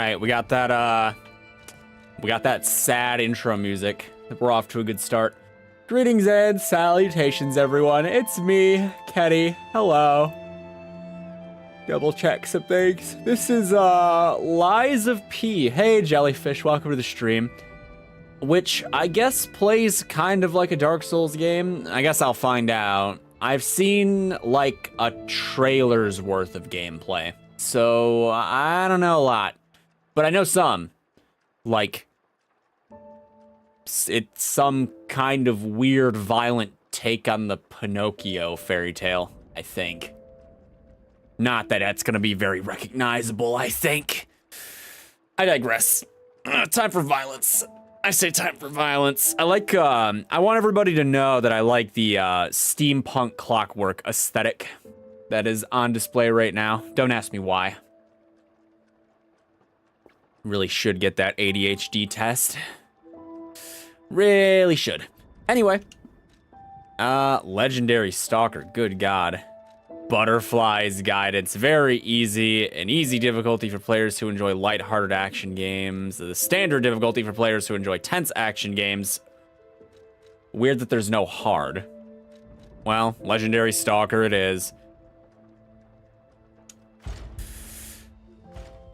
right, we got that sad intro music. We're off to a good start. Greetings and salutations, everyone. It's me, Kenny. Hello. Double check some things. This is Lies of P. Hey, Jellyfish, welcome to the stream. Which I guess plays kind of like a Dark Souls game. I guess I'll find out. I've seen like a trailer's worth of gameplay, so I don't know a lot, but I know some. Like, it's some kind of weird, violent take on the Pinocchio fairy tale, I think. Not that that's gonna be very recognizable, I think. I digress. Time for violence. I say time for violence. I like, I want everybody to know that I like the steampunk clockwork aesthetic that is on display right now. Don't ask me why. Really should get that ADHD test. Really should. Anyway. Legendary Stalker, good God. Butterflies Guidance, very easy. An easy difficulty for players who enjoy lighthearted action games. The standard difficulty for players who enjoy tense action games. Weird that there's no hard. Well, Legendary Stalker it is.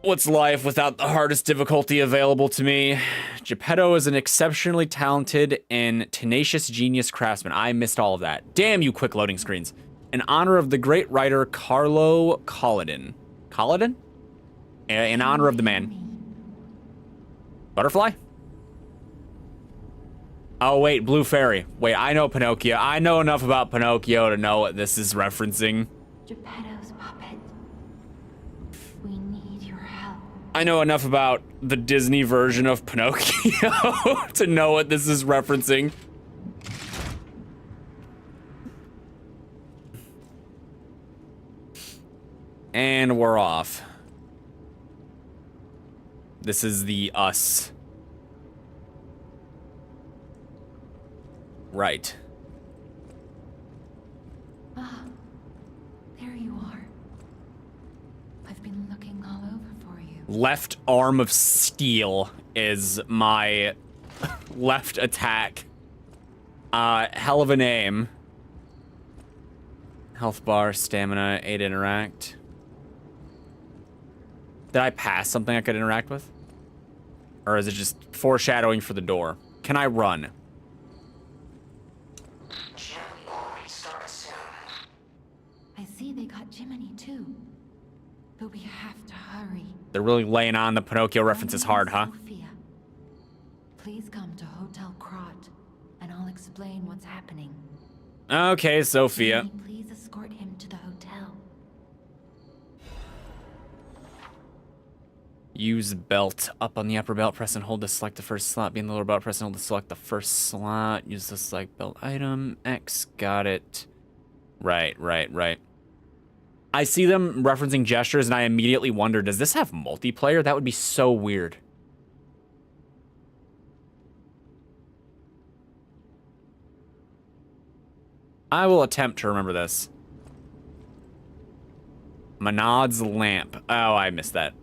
What's life without the hardest difficulty available to me? Geppetto is an exceptionally talented and tenacious genius craftsman. I missed all of that. Damn you quick loading screens. In honor of the great writer Carlo Collodin. Collodin? In honor of the man. Butterfly? Oh, wait, Blue Fairy. Wait, I know Pinocchio. I know enough about Pinocchio to know what this is referencing. Geppetto's puppet. We need your help. I know enough about the Disney version of Pinocchio to know what this is referencing. And we're off. This is the us. Right. Ah, there you are. I've been looking all over for you. Left arm of steel is my left attack. Hell of a name. Health bar, stamina, 8 interact. Did I pass something I could interact with? Or is it just foreshadowing for the door? Can I run? I see they got Jiminy too. But we have to hurry. They're really laying on the Pinocchio references hard, huh? Sophia. Please come to Hotel Krot, and I'll explain what's happening. Okay, Sophia. Jiminy, please escort him to the hotel. Use belt. Up on the upper belt, press and hold to select the first slot. Be in the lower belt, press and hold to select the first slot. Use the select belt item. X, got it. Right. I see them referencing gestures and I immediately wonder, does this have multiplayer? That would be so weird. I will attempt to remember this. Manod's lamp. Oh, I missed that.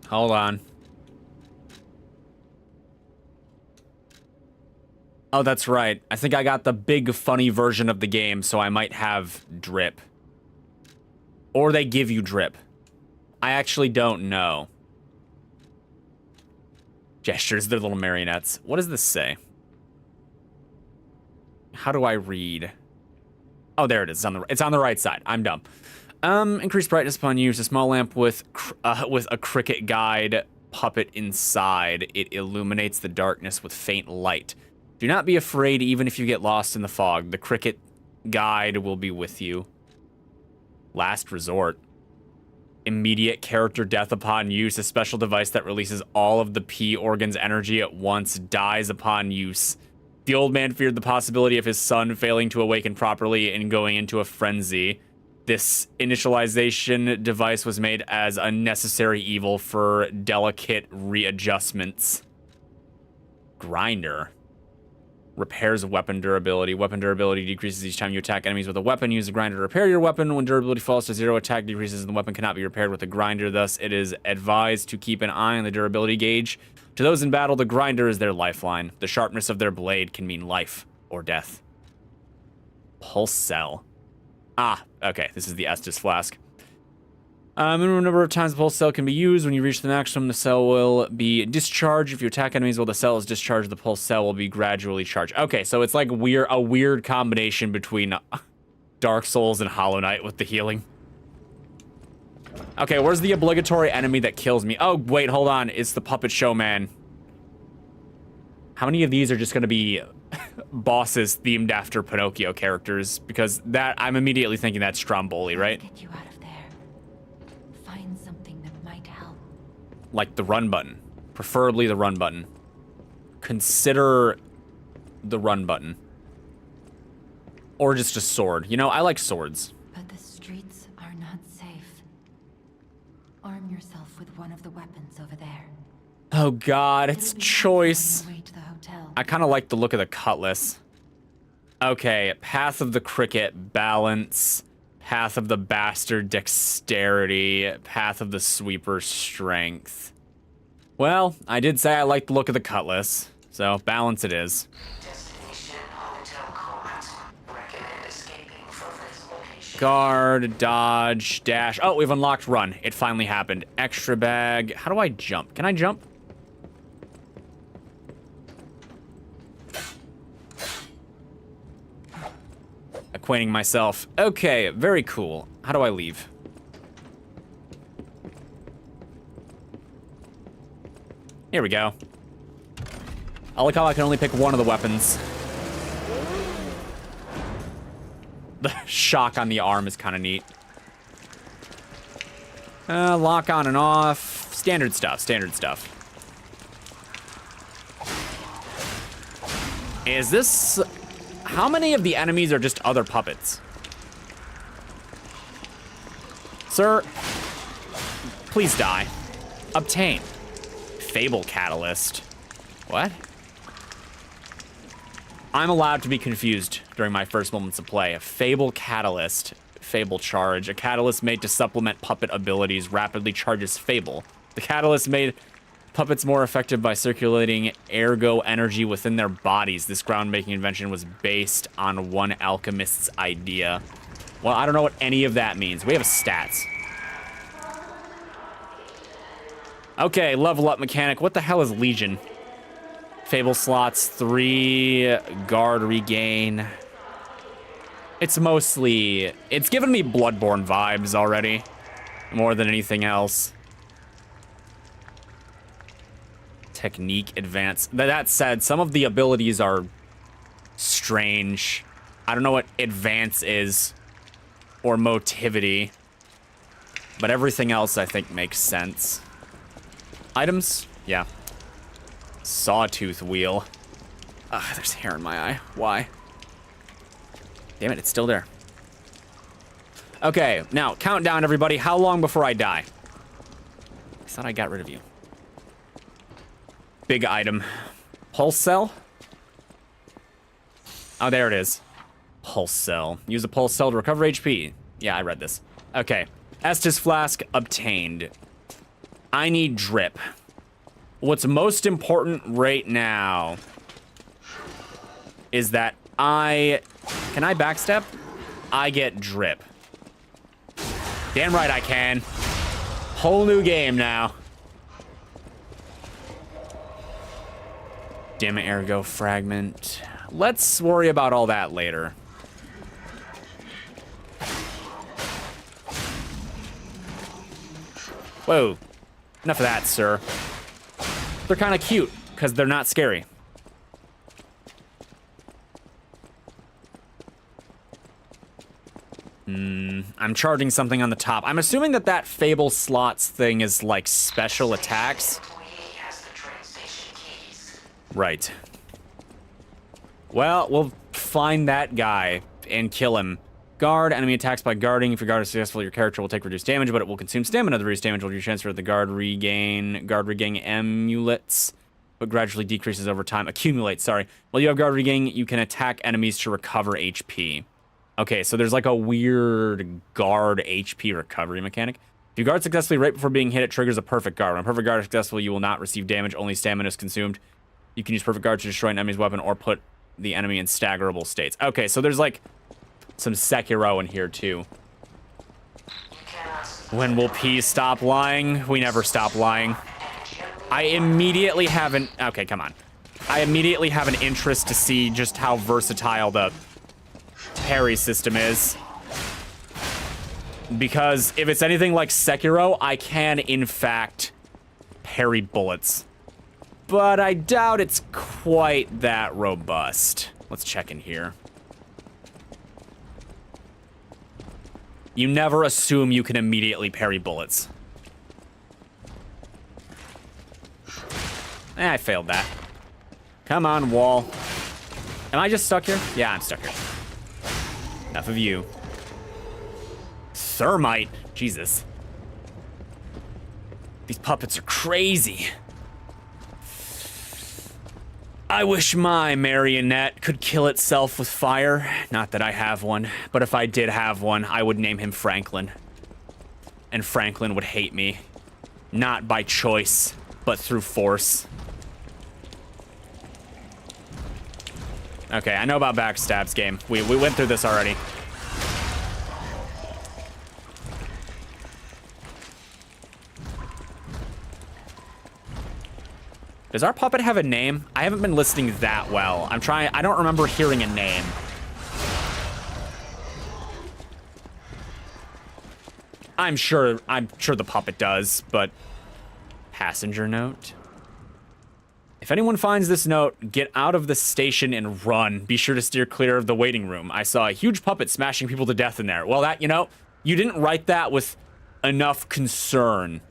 Hold on. Oh, that's right. I think I got the big funny version of the game, so I might have drip. Or they give you drip. I actually don't know. Gestures, they're little marionettes. What does this say? How do I read? Oh, there it is. It's on the right side. I'm dumb. Increase brightness upon use. A small lamp with a cricket guide puppet inside. It illuminates the darkness with faint light. Do not be afraid even if you get lost in the fog. The cricket guide will be with you. Last resort. Immediate character death upon use. A special device that releases all of the P organ's energy at once dies upon use. The old man feared the possibility of his son failing to awaken properly and going into a frenzy. This initialization device was made as a necessary evil for delicate readjustments. Grinder. Repairs weapon durability. Weapon durability decreases each time you attack enemies with a weapon. Use a grinder to repair your weapon. When durability falls to 0, attack decreases and the weapon cannot be repaired with a grinder. Thus, it is advised to keep an eye on the durability gauge. To those in battle, the grinder is their lifeline. The sharpness of their blade can mean life or death. Pulse cell. Ah, okay. This is the Estus flask. Minimum number of times the pulse cell can be used. When you reach the maximum, the cell will be discharged. If you attack enemies while the cell is discharged, the pulse cell will be gradually charged. Okay, so it's like a weird combination between Dark Souls and Hollow Knight with the healing. Okay, where's the obligatory enemy that kills me? Oh, wait, hold on. It's the Puppet Showman. How many of these are just going to be bosses themed after Pinocchio characters? Because that, I'm immediately thinking that's Stromboli, right? Get you out of there. Find something that might help. Like the run button. Preferably the run button. Consider the run button. Or just a sword. You know, I like swords. But the streets are not safe. Arm yourself with one of the weapons over there. Oh god, it's choice. On your way to the hotel. I kind of like the look of the cutlass. Okay, Path of the Cricket, balance. Path of the Bastard, dexterity. Path of the Sweeper, strength. Well, I did say I like the look of the cutlass, so balance it is. Guard, dodge, dash. Oh, we've unlocked run. It finally happened. Extra bag. How do I jump? Can I jump? Acquainting myself. Okay, very cool. How do I leave? Here we go. I like how I can only pick one of the weapons. The shock on the arm is kind of neat. Lock on and off. Standard stuff, standard stuff. Is this... How many of the enemies are just other puppets? Sir, please die. Obtain. Fable Catalyst. What? I'm allowed to be confused during my first moments of play. A Fable Catalyst. Fable Charge. A catalyst made to supplement puppet abilities rapidly charges Fable. The catalyst made puppets more effective by circulating ergo energy within their bodies. This groundbreaking invention was based on one alchemist's idea. Well, I don't know what any of that means. We have stats. Okay, level up mechanic. What the hell is Legion? Fable slots 3, guard regain. It's mostly... It's given me Bloodborne vibes already. More than anything else. Technique advance. That said, some of the abilities are strange. I don't know what advance is. Or motivity. But everything else I think makes sense. Items? Yeah. Sawtooth wheel. Ugh, there's hair in my eye. Why? Damn it, it's still there. Okay, now, countdown, everybody. How long before I die? I thought I got rid of you. Big item. Pulse cell? Oh, there it is. Pulse cell. Use a pulse cell to recover HP. Yeah, I read this. Okay. Estus flask obtained. I need drip. What's most important right now is that can I backstep? I get drip. Damn right I can. Whole new game now. Dim ergo fragment. Let's worry about all that later. Whoa. Enough of that, sir. They're kind of cute, because they're not scary. I'm charging something on the top. I'm assuming that that Fable slots thing is like special attacks. Right. Well, we'll find that guy and kill him. Guard, enemy attacks by guarding. If your guard is successful, your character will take reduced damage, but it will consume stamina. The reduced damage will be transferred to the guard regain amulets. but gradually decreases over time. Accumulate, sorry. While you have guard regain, you can attack enemies to recover HP. Okay, so there's like a weird guard HP recovery mechanic. If you guard successfully right before being hit, it triggers a perfect guard. When a perfect guard is successful, you will not receive damage, only stamina is consumed. You can use perfect guard to destroy an enemy's weapon or put the enemy in staggerable states. Okay, so there's like some Sekiro in here too. When will P stop lying? We never stop lying. I immediately have an... Okay, come on. I immediately have an interest to see just how versatile the parry system is. Because if it's anything like Sekiro, I can, in fact, parry bullets. But I doubt it's quite that robust. Let's check in here. You never assume you can immediately parry bullets. I failed that. Come on, wall. Am I just stuck here? Yeah, I'm stuck here. Enough of you. Thermite. Jesus. These puppets are crazy. I wish my marionette could kill itself with fire. Not that I have one, but if I did have one, I would name him Franklin. And Franklin would hate me. Not by choice, but through force. Okay, I know about backstabs game. We went through this already. Does our puppet have a name? I haven't been listening that well. I don't remember hearing a name. I'm sure the puppet does, but passenger note. If anyone finds this note, get out of the station and run. Be sure to steer clear of the waiting room. I saw a huge puppet smashing people to death in there. Well, that, you didn't write that with enough concern.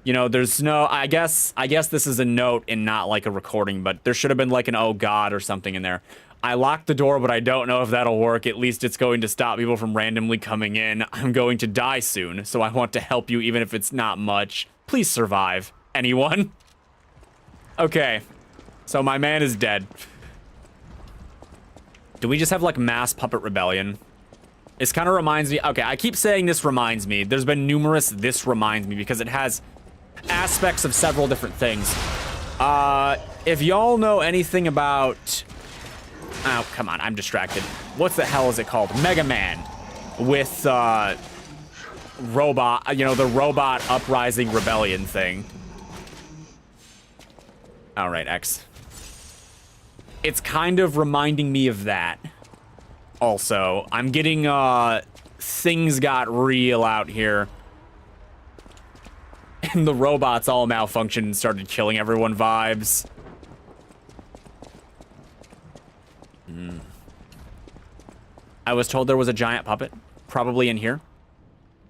There's no, I guess this is a note and not like a recording, but there should have been like an oh god or something in there. I locked the door, but I don't know if that'll work. At least it's going to stop people from randomly coming in. I'm going to die soon, so I want to help you even if it's not much. Please survive. Anyone? Okay. So my man is dead. Do we just have like mass puppet rebellion? This kind of reminds me, okay, I keep saying this reminds me. There's been numerous this reminds me because it has aspects of several different things. If y'all know anything about... Oh, come on, I'm distracted. What the hell is it called? Mega Man. With, robot, the robot uprising rebellion thing. All right, X. It's kind of reminding me of that. Also, I'm getting, things got real out here. And the robots all malfunctioned and started killing everyone vibes. I was told there was a giant puppet, probably in here.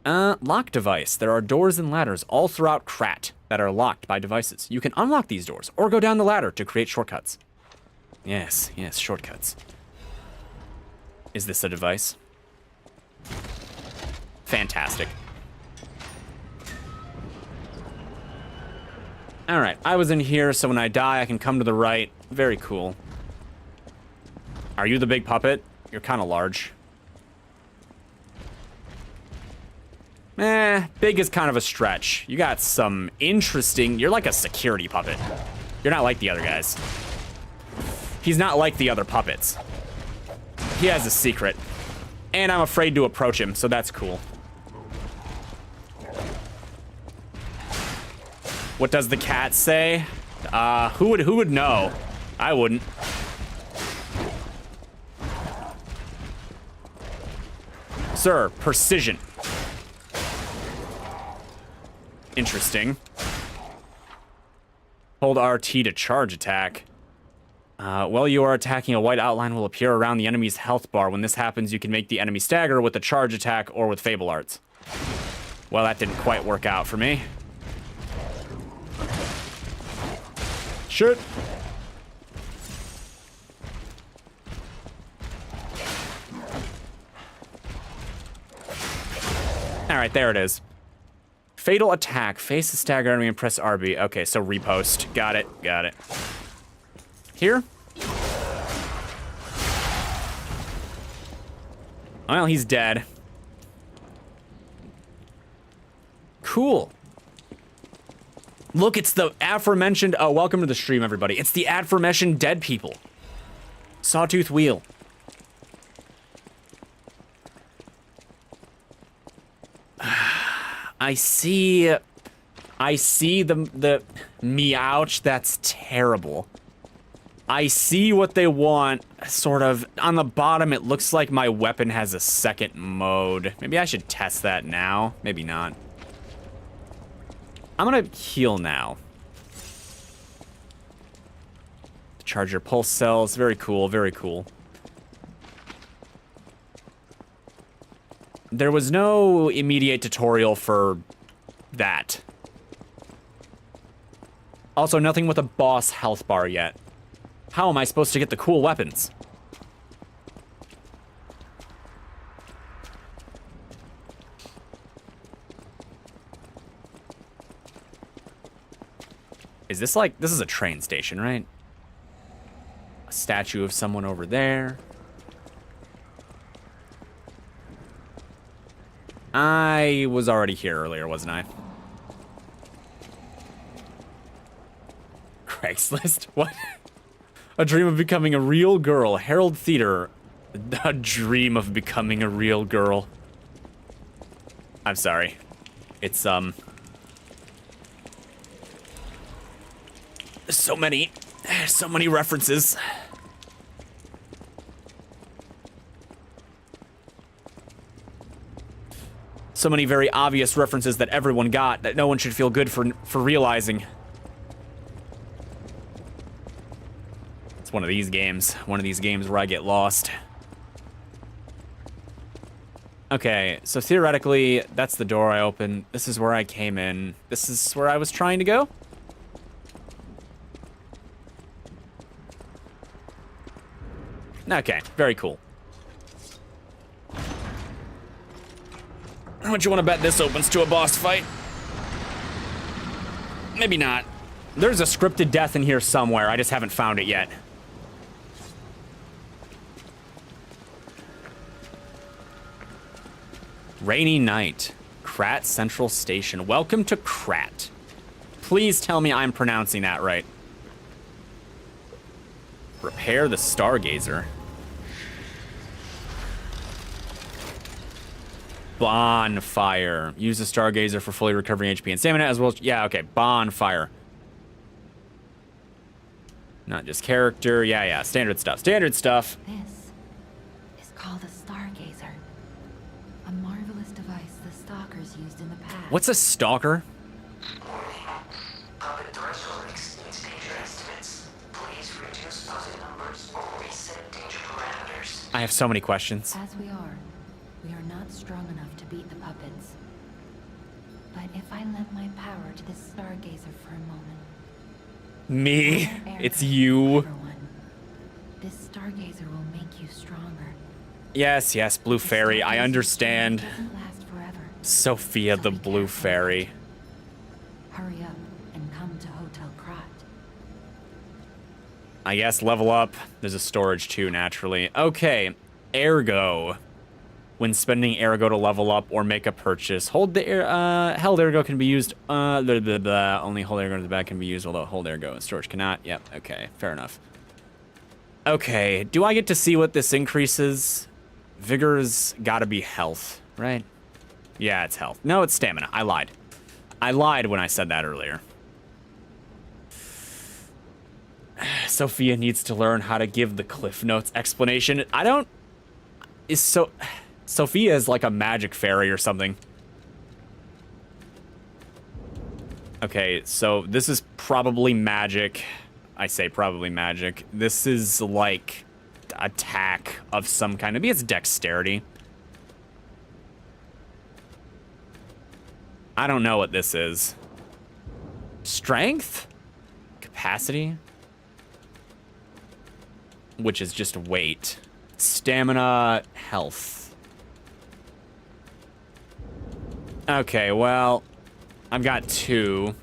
Lock device. There are doors and ladders all throughout Krat that are locked by devices. You can unlock these doors or go down the ladder to create shortcuts. Yes, shortcuts. Is this a device? Fantastic. All right, I was in here, so when I die, I can come to the right. Very cool. Are you the big puppet? You're kind of large. Big is kind of a stretch. You got some interesting... You're like a security puppet. You're not like the other guys. He's not like the other puppets. He has a secret. And I'm afraid to approach him, so that's cool. What does the cat say? Who would know? I wouldn't. Sir, precision. Interesting. Hold RT to charge attack. While you are attacking, a white outline will appear around the enemy's health bar. When this happens, you can make the enemy stagger with the charge attack or with Fable Arts. Well, that didn't quite work out for me. Shit. All right, there it is. Fatal attack. Face the stagger enemy and press RB. Okay, so repost. Got it. Got it. Here? Well, he's dead. Cool. Look, it's the aforementioned... Oh, welcome to the stream, everybody. It's the aforementioned dead people. Sawtooth wheel. I see the meouch. That's terrible. I see what they want, sort of. On the bottom, it looks like my weapon has a second mode. Maybe I should test that now. Maybe not. I'm gonna heal now. Charge your pulse cells. Very cool, very cool. There was no immediate tutorial for that. Also, nothing with a boss health bar yet. How am I supposed to get the cool weapons? Is this like... This is a train station, right? A statue of someone over there. I was already here earlier, wasn't I? Craigslist? What? A dream of becoming a real girl. Herald Theater. A dream of becoming a real girl. I'm sorry. It's, so many references. So many very obvious references that everyone got that no one should feel good for realizing. It's one of these games. One of these games where I get lost. Okay, so theoretically, that's the door I opened. This is where I came in. This is where I was trying to go. Okay, very cool. How much you want to bet this opens to a boss fight? Maybe not. There's a scripted death in here somewhere. I just haven't found it yet. Rainy night. Krat Central Station. Welcome to Krat. Please tell me I'm pronouncing that right. Repair the Stargazer. Bonfire. Use the Stargazer for fully recovering HP and stamina as well as... Yeah, okay. Bonfire. Not just character. Yeah. Standard stuff. Standard stuff. This is called a Stargazer. A marvelous device the stalkers used in the past. What's a stalker? Puppet threshold exceeds danger estimates. Please reduce puzzle numbers or reset danger parameters. I have so many questions. As we are not strong enough to beat the puppets. But if I lend my power to this Stargazer for a moment... Me? It's you. Everyone, this Stargazer will make you stronger. Yes, Blue Fairy. I understand. Doesn't last forever. Sophia the Blue Fairy. Hurry up and come to Hotel Krat. I guess level up. There's a storage too, naturally. Okay. Ergo. When spending Ergo to level up or make a purchase, hold the held Ergo can be used. Only hold Ergo to the back can be used, although hold Ergo and storage cannot. Yep. Okay. Fair enough. Okay. Do I get to see what this increases? Vigor's gotta be health, right? Yeah, it's health. No, it's stamina. I lied. I lied when I said that earlier. Sophia needs to learn how to give the Cliff Notes explanation. I don't... Sophia is like a magic fairy or something. Okay, so this is probably magic. I say probably magic. This is like attack of some kind. Maybe it's dexterity. I don't know what this is. Strength? Capacity? Which is just weight. Stamina, health. Okay, well, I've got 2.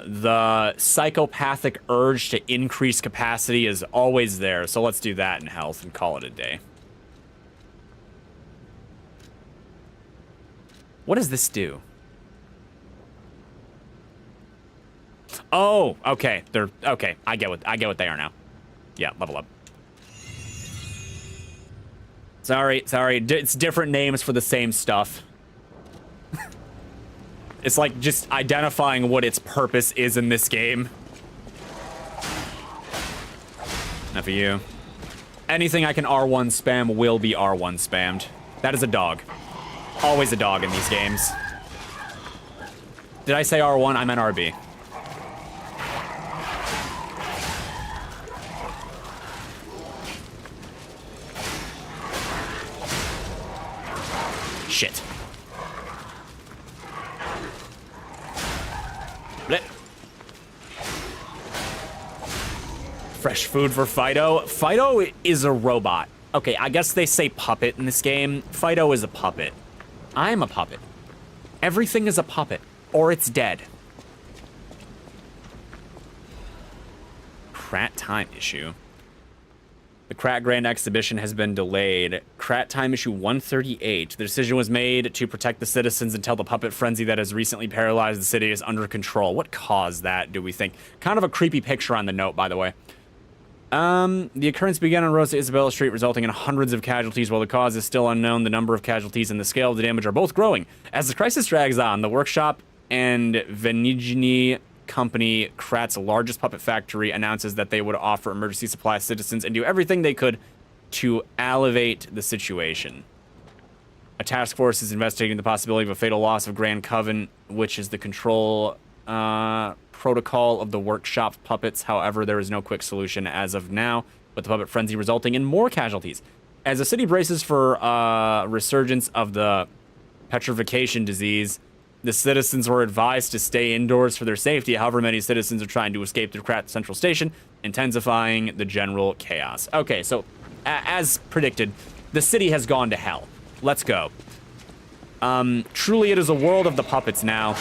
The psychopathic urge to increase capacity is always there, so let's do that in health and call it a day. What does this do? Oh, okay. They're okay. I get what they are now. Yeah, level up. Sorry. It's different names for the same stuff. It's like just identifying what its purpose is in this game. Enough of you. Anything I can R1 spam will be R1 spammed. That is a dog. Always a dog in these games. Did I say R1? I meant RB. Shit. Blip. Fresh food for Fido. Fido is a robot. Okay, I guess they say puppet in this game. Fido is a puppet. I'm a puppet. Everything is a puppet, or it's dead. Krat time issue. The Krat Grand Exhibition has been delayed. Krat time issue 138. The decision was made to protect the citizens until the puppet frenzy that has recently paralyzed the city is under control. What caused that, do we think? Kind of a creepy picture on the note, by the way. The occurrence began on Rosa Isabella Street, resulting in hundreds of casualties. While the cause is still unknown, the number of casualties and the scale of the damage are both growing. As the crisis drags on, the workshop and Venigini company, Krat's largest puppet factory, announces that they would offer emergency supplies to citizens and do everything they could to alleviate the situation. A task force is investigating the possibility of a fatal loss of Grand Coven, which is the control protocol of the workshop puppets. However, there is no quick solution as of now, with the puppet frenzy resulting in more casualties. As the city braces for resurgence of the petrification disease, the citizens were advised to stay indoors for their safety. However, many citizens are trying to escape through Krat Central Station, intensifying the general chaos. Okay, so as predicted, the city has gone to hell. Let's go. Truly, it is a world of the puppets now.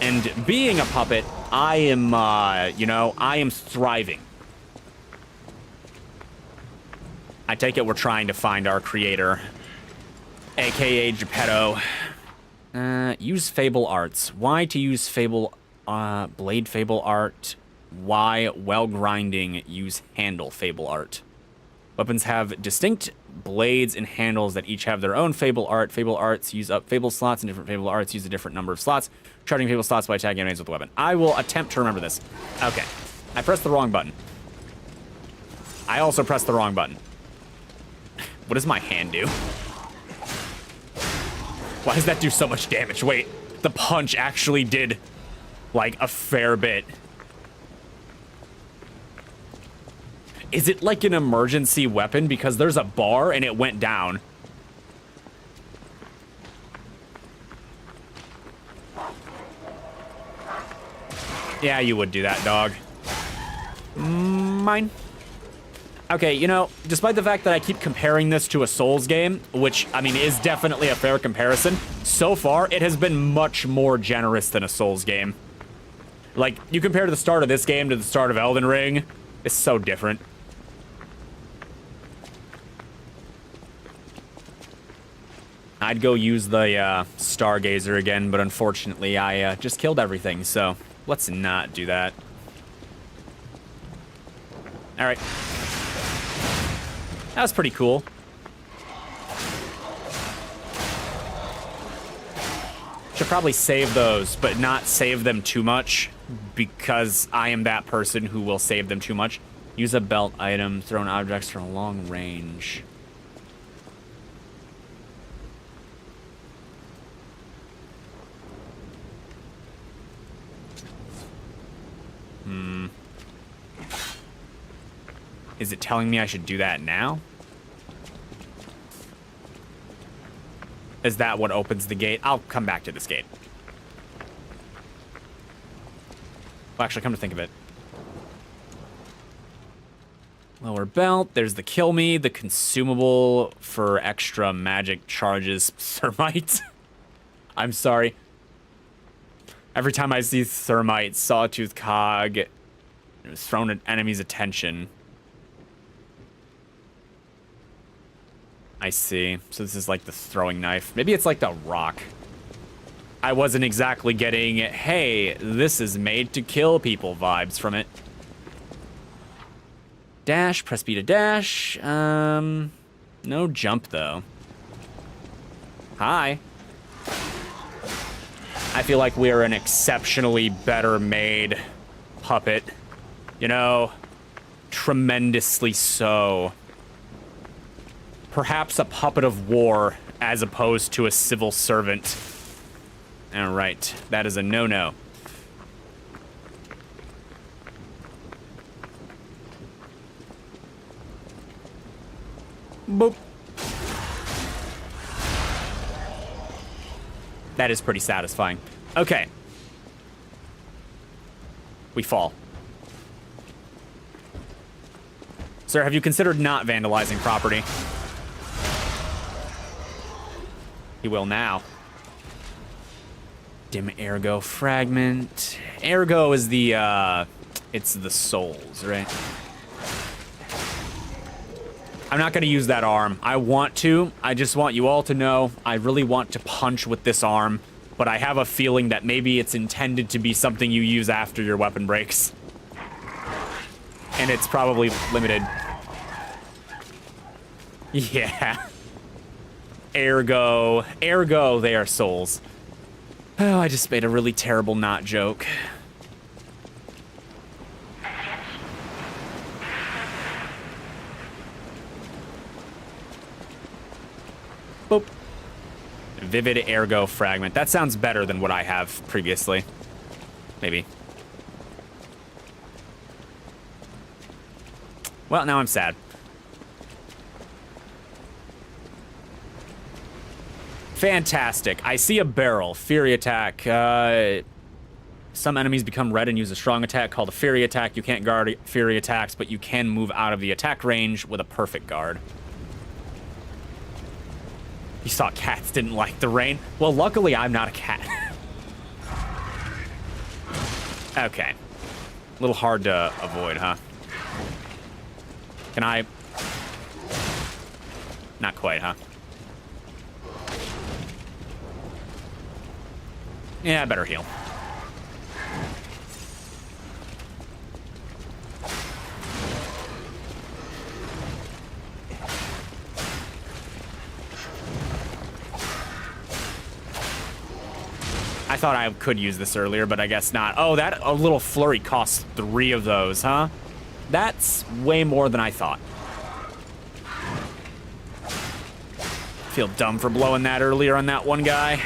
And being a puppet, I am, I am thriving. I take it we're trying to find our creator, aka Geppetto. Use Fable Arts. Why to use Fable, Blade Fable Art? Why, while grinding, use Handle Fable Art? Weapons have distinct blades and handles that each have their own Fable Art. Fable Arts use up Fable slots, and different Fable Arts use a different number of slots. Charging Fable slots by attacking enemies with the weapon. I will attempt to remember this. Okay. I pressed the wrong button. I also pressed the wrong button. What does my hand do? Why does that do so much damage? Wait, the punch actually did, like, a fair bit. Is it like an emergency weapon? Because there's a bar and it went down. Yeah, you would do that, dog. Mine. Okay, you know, despite the fact that I keep comparing this to a Souls game, which, I mean, is definitely a fair comparison, so far, it has been much more generous than a Souls game. Like, you compare the start of this game to the start of Elden Ring, it's so different. I'd go use the Stargazer again, but unfortunately, I just killed everything, so let's not do that. All right. That was pretty cool. Should probably save those, but not save them too much, because I am that person who will save them too much. Use a belt item, thrown objects from a long range. Is it telling me I should do that now? Is that what opens the gate? I'll come back to this gate. Well, actually, come to think of it. Lower belt. There's the kill me, the consumable for extra magic charges, thermite. I'm sorry. Every time I see thermite, sawtooth cog, it was thrown at enemy's attention. I see. So this is like the throwing knife. Maybe it's like the rock. I wasn't exactly getting, hey, this is made to kill people vibes from it. Dash, press B to dash. No jump though. Hi. I feel like we're an exceptionally better made puppet. You know, tremendously so. Perhaps a puppet of war as opposed to a civil servant. All right, that is a no-no. Boop. That is pretty satisfying. Okay. We fall. Sir, have you considered not vandalizing property? He will now. Dim ergo fragment. Ergo is the, it's the souls, right? I'm not gonna use that arm. I want to. I just want you all to know I really want to punch with this arm, but I have a feeling that maybe it's intended to be something you use after your weapon breaks. And it's probably limited. Yeah. Ergo, they are souls. Oh, I just made a really terrible not joke. Boop. Vivid ergo fragment. That sounds better than what I have previously. Maybe. Well, now I'm sad. Fantastic. I see a barrel. Fury attack. Some enemies become red and use a strong attack called a Fury attack. You can't guard Fury attacks, but you can move out of the attack range with a perfect guard. You thought cats didn't like the rain? Well, luckily I'm not a cat. Okay. A little hard to avoid, huh? Can I? Not quite, huh? Yeah, I better heal. I thought I could use this earlier, but I guess not. Oh, that a little flurry costs 3 of those, huh? That's way more than I thought. Feel dumb for blowing that earlier on that one guy.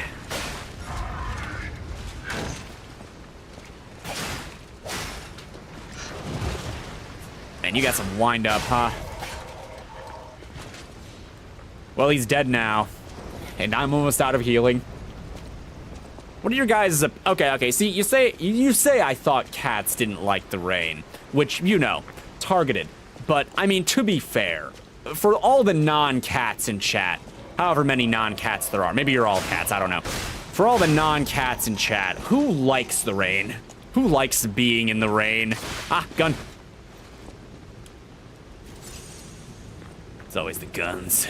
Man, you got some wind up, huh? Well, he's dead now. And I'm almost out of healing. What are your guys' okay, see, you say I thought cats didn't like the rain, which, you know, targeted. But, I mean, to be fair, for all the non-cats in chat, however many non-cats there are, maybe you're all cats, I don't know. For all the non-cats in chat, who likes the rain? Who likes being in the rain? Ah, gun. It's always the guns.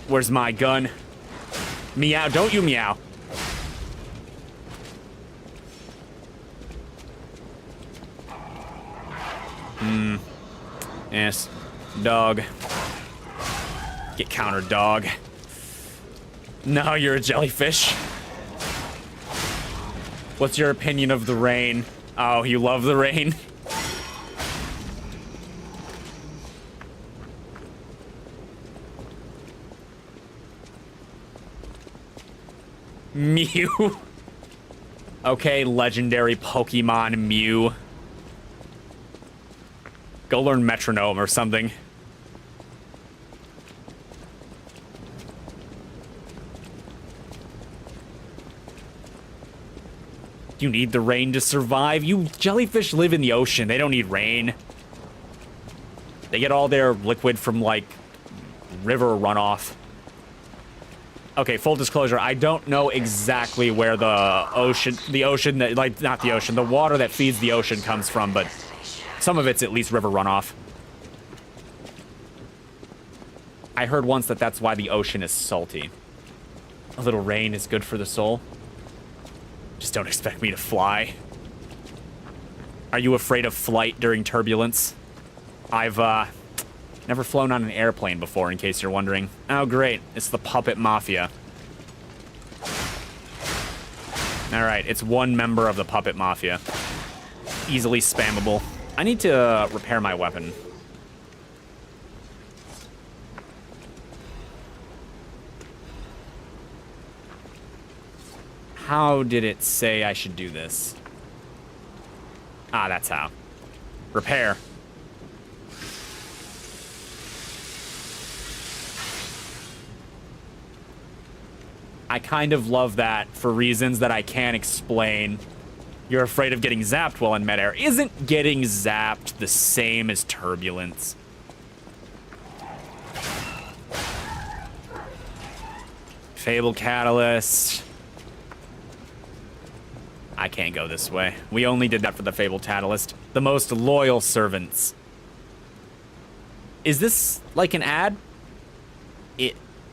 Where's my gun? Meow, don't you meow. Yes. Dog. Get countered, dog. No, you're a jellyfish. What's your opinion of the rain? Oh, you love the rain? Mew. Okay, legendary Pokemon Mew. Go learn Metronome or something. You need the rain to survive? You jellyfish live in the ocean. They don't need rain. They get all their liquid from, like, river runoff. Okay, full disclosure, I don't know exactly where the ocean, that, like, not the ocean, the water that feeds the ocean comes from, but some of it's at least river runoff. I heard once that that's why the ocean is salty. A little rain is good for the soul. Just don't expect me to fly. Are you afraid of flight during turbulence? I've, never flown on an airplane before, in case you're wondering. Oh, great. It's the Puppet Mafia. Alright, it's one member of the Puppet Mafia. Easily spammable. I need to repair my weapon. How did it say I should do this? Ah, that's how. Repair. I kind of love that for reasons that I can't explain. You're afraid of getting zapped while in midair. Isn't getting zapped the same as turbulence? Fable Catalyst. I can't go this way. We only did that for the Fable Catalyst. The most loyal servants. Is this like an ad?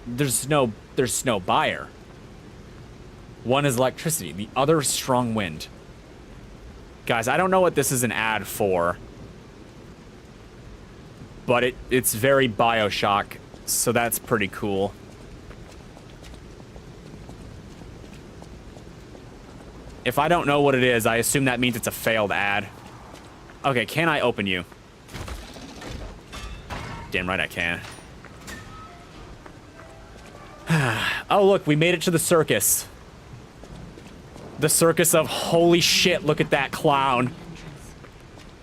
There's no buyer. One is electricity, the other is strong wind. Guys, I don't know what this is an ad for. But it's very BioShock, so that's pretty cool. If I don't know what it is, I assume that means it's a failed ad. Okay, can I open you? Damn right I can. Oh, look, we made it to the circus. The circus of holy shit, look at that clown.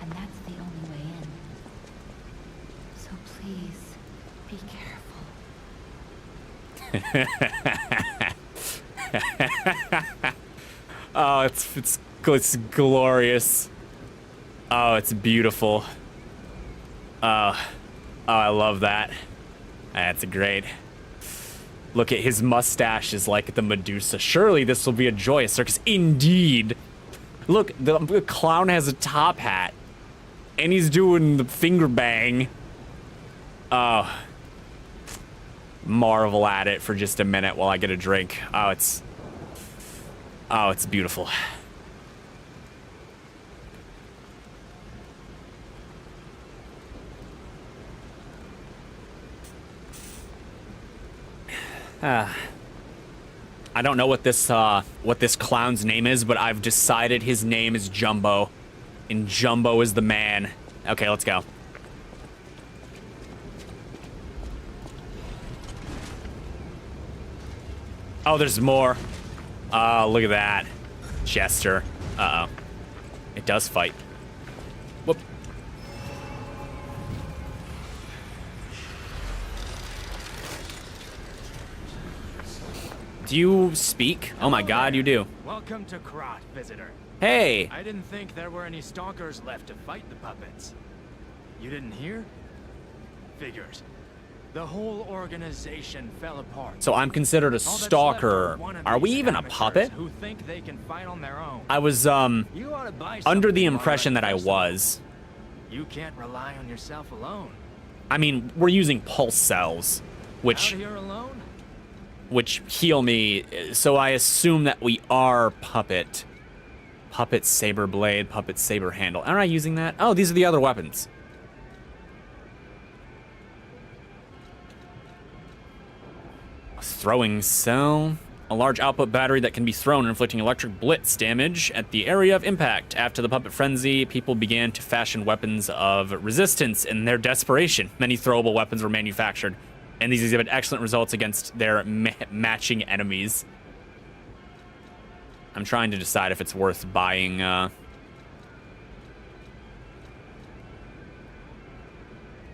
And that's the only way in. So please, be careful. Oh, it's glorious. Oh, it's beautiful. Oh, I love that. That's great. Look at his mustache is like the Medusa. Surely this will be a joyous circus. Indeed. Look, the clown has a top hat. And he's doing the finger bang. Oh. Marvel at it for just a minute while I get a drink. Oh, it's beautiful. I don't know what this clown's name is, but I've decided his name is Jumbo. And Jumbo is the man. Okay, let's go. Oh, there's more. Oh, look at that. Jester. Uh-oh. It does fight. Whoop. Do you speak? Oh my god, you do. Welcome to Krat, visitor. Hey! I didn't think there were any stalkers left to fight the puppets. You didn't hear? Figures. The whole organization fell apart. So I'm considered a stalker. Are we even a puppet? Who think they can fight on their own. I was, under the impression that I was. You can't rely on yourself alone. I mean, we're using pulse cells, which Out here alone? heal me, so I assume that we are puppet. Puppet saber blade, puppet saber handle. Am I using that? Oh, these are the other weapons. Throwing cell. A large output battery that can be thrown, inflicting electric blitz damage at the area of impact. After the puppet frenzy, people began to fashion weapons of resistance in their desperation. Many throwable weapons were manufactured, and these exhibit excellent results against their matching enemies. I'm trying to decide if it's worth buying,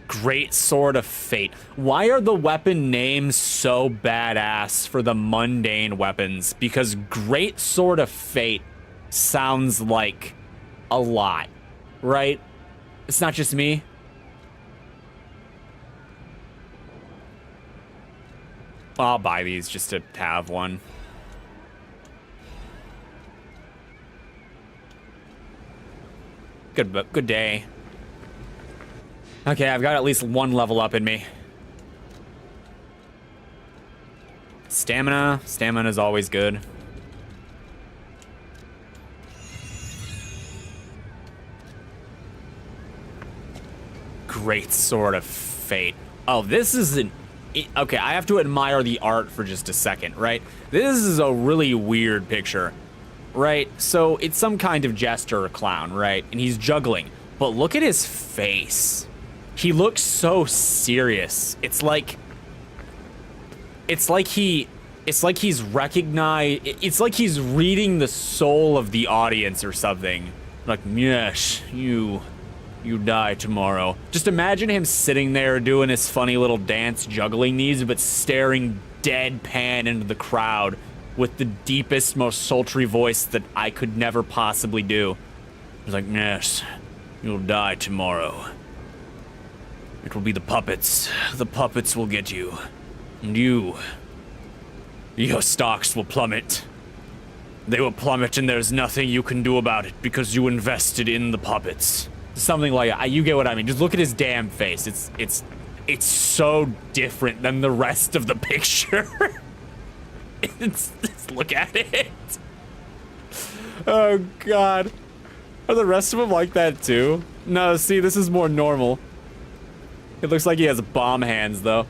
Great Sword of Fate. Why are the weapon names so badass for the mundane weapons? Because Great Sword of Fate sounds like a lot, right? It's not just me. I'll buy these just to have one. Good day. Okay, I've got at least one level up in me. Stamina. Stamina is always good. Great Sword of Fate. Oh, this is an... Okay, I have to admire the art for just a second, right? This is a really weird picture, right? So it's some kind of jester or clown, right? And he's juggling. But look at his face. He looks so serious. It's like he's recognized. It's like he's reading the soul of the audience or something. Like, yes, you die tomorrow. Just imagine him sitting there doing his funny little dance, juggling these, but staring deadpan into the crowd with the deepest, most sultry voice that I could never possibly do. He's like, yes, you'll die tomorrow. It will be the puppets. The puppets will get you. And your stocks will plummet. They will plummet and there's nothing you can do about it because you invested in the puppets. Something like that. You get what I mean. Just look at his damn face. It's so different than the rest of the picture. Just look at it. Oh, God. Are the rest of them like that, too? No, see, this is more normal. It looks like he has bomb hands, though.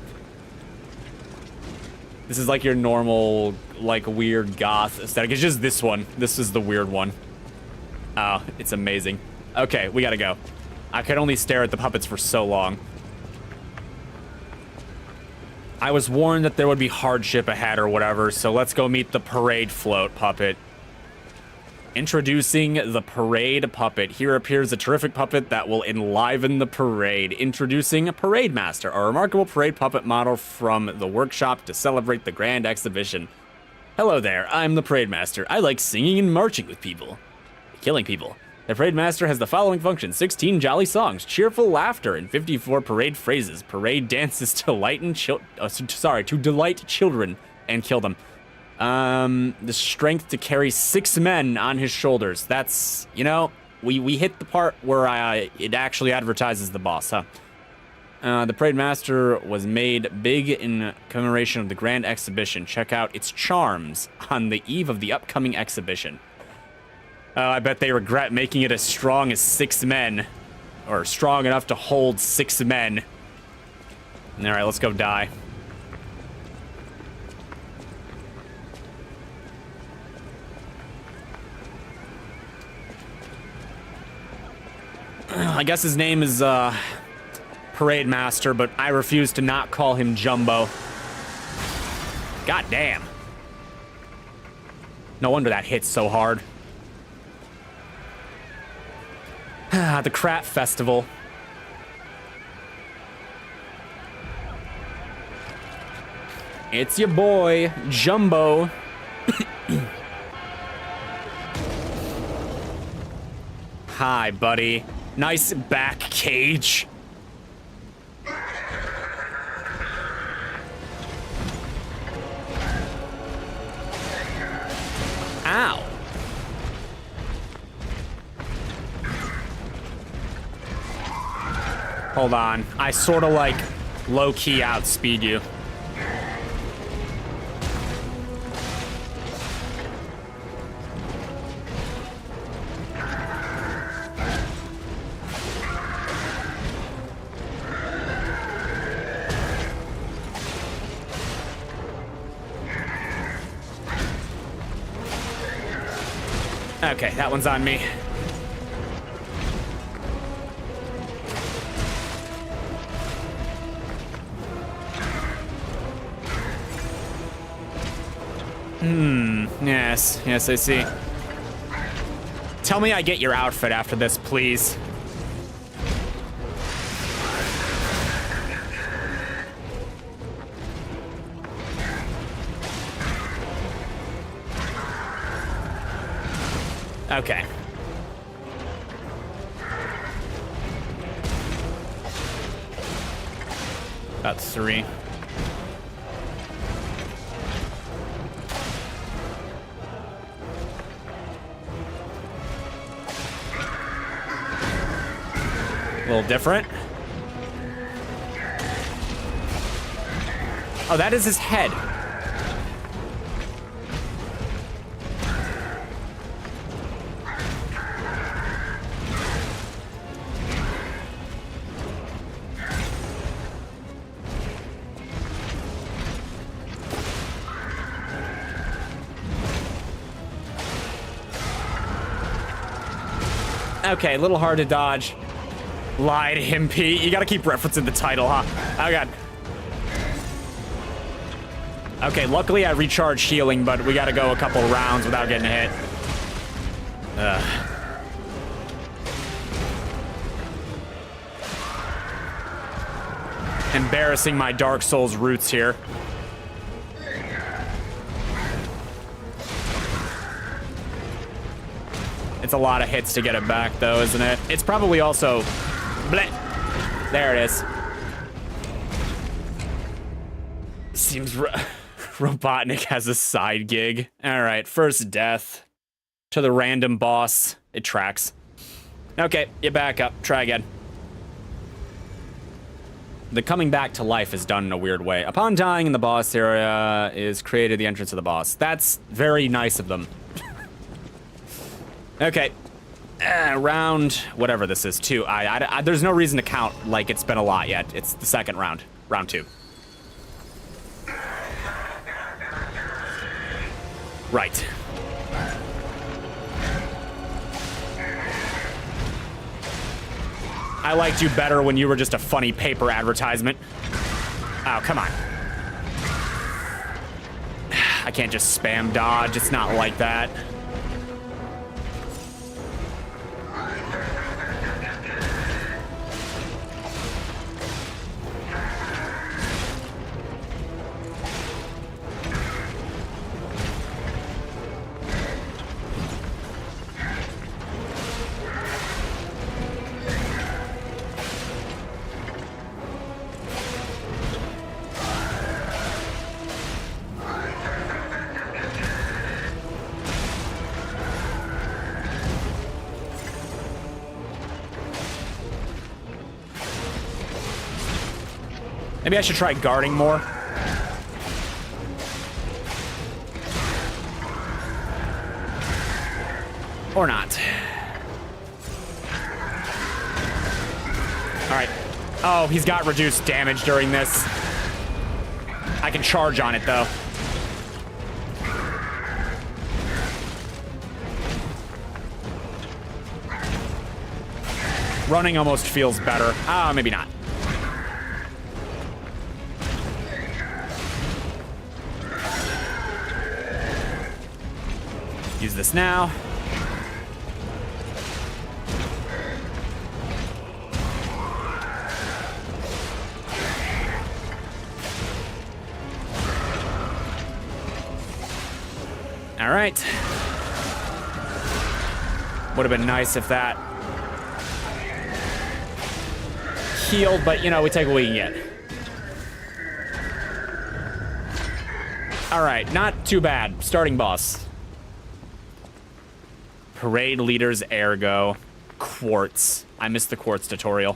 This is like your normal, like, weird goth aesthetic. It's just this one. This is the weird one. Oh, it's amazing. Okay, we gotta go. I could only stare at the puppets for so long. I was warned that there would be hardship ahead or whatever, so let's go meet the parade float puppet. Introducing the parade puppet. Here appears a terrific puppet that will enliven the parade. Introducing a Parade Master, a remarkable parade puppet model from the workshop to celebrate the grand exhibition. Hello there, I'm the Parade Master. I like singing and marching with people. Killing people. The Parade Master has the following functions: 16 jolly songs, cheerful laughter, and 54 parade phrases. Parade dances to delight children and kill them. The strength to carry 6 men on his shoulders. That's, you know, we hit the part where it actually advertises the boss, huh? The Parade Master was made big in commemoration of the grand exhibition. Check out its charms on the eve of the upcoming exhibition. I bet they regret making it as strong as 6 men. Or strong enough to hold 6 men. Alright, let's go die. I guess his name is, Parade Master, but I refuse to not call him Jumbo. God damn. No wonder that hits so hard. The Crap Festival. It's your boy, Jumbo. Hi, buddy. Nice back cage. Ow. Hold on. I sort of like low-key outspeed you. Okay, that one's on me. Yes, I see. Tell me I get your outfit after this, please. Okay. About 3. A little different. Oh, that is his head. Okay, a little hard to dodge. Lie to him, Pete. You gotta keep referencing the title, huh? Oh, God. Okay, luckily I recharged healing, but we gotta go a couple rounds without getting hit. Ugh. Embarrassing my Dark Souls roots here. It's a lot of hits to get it back, though, isn't it? It's probably also... Bleh. There it is. Seems Robotnik has a side gig. All right, first death to the random boss. It tracks. Okay, you back up. Try again. The coming back to life is done in a weird way. Upon dying in the boss area is created the entrance of the boss. That's very nice of them. Okay. Round, whatever this is, 2. There's no reason to count like it's been a lot yet. It's the second round. Round 2. Right. I liked you better when you were just a funny paper advertisement. Oh, come on. I can't just spam dodge. It's not like that. Maybe I should try guarding more. Or not. All right. Oh, he's got reduced damage during this. I can charge on it, though. Running almost feels better. Ah, maybe not. Use this now. All right. Would have been nice if that healed, but you know, we take what we can get. All right, not too bad. Starting boss. Parade leader's ergo. Quartz. I missed the quartz tutorial.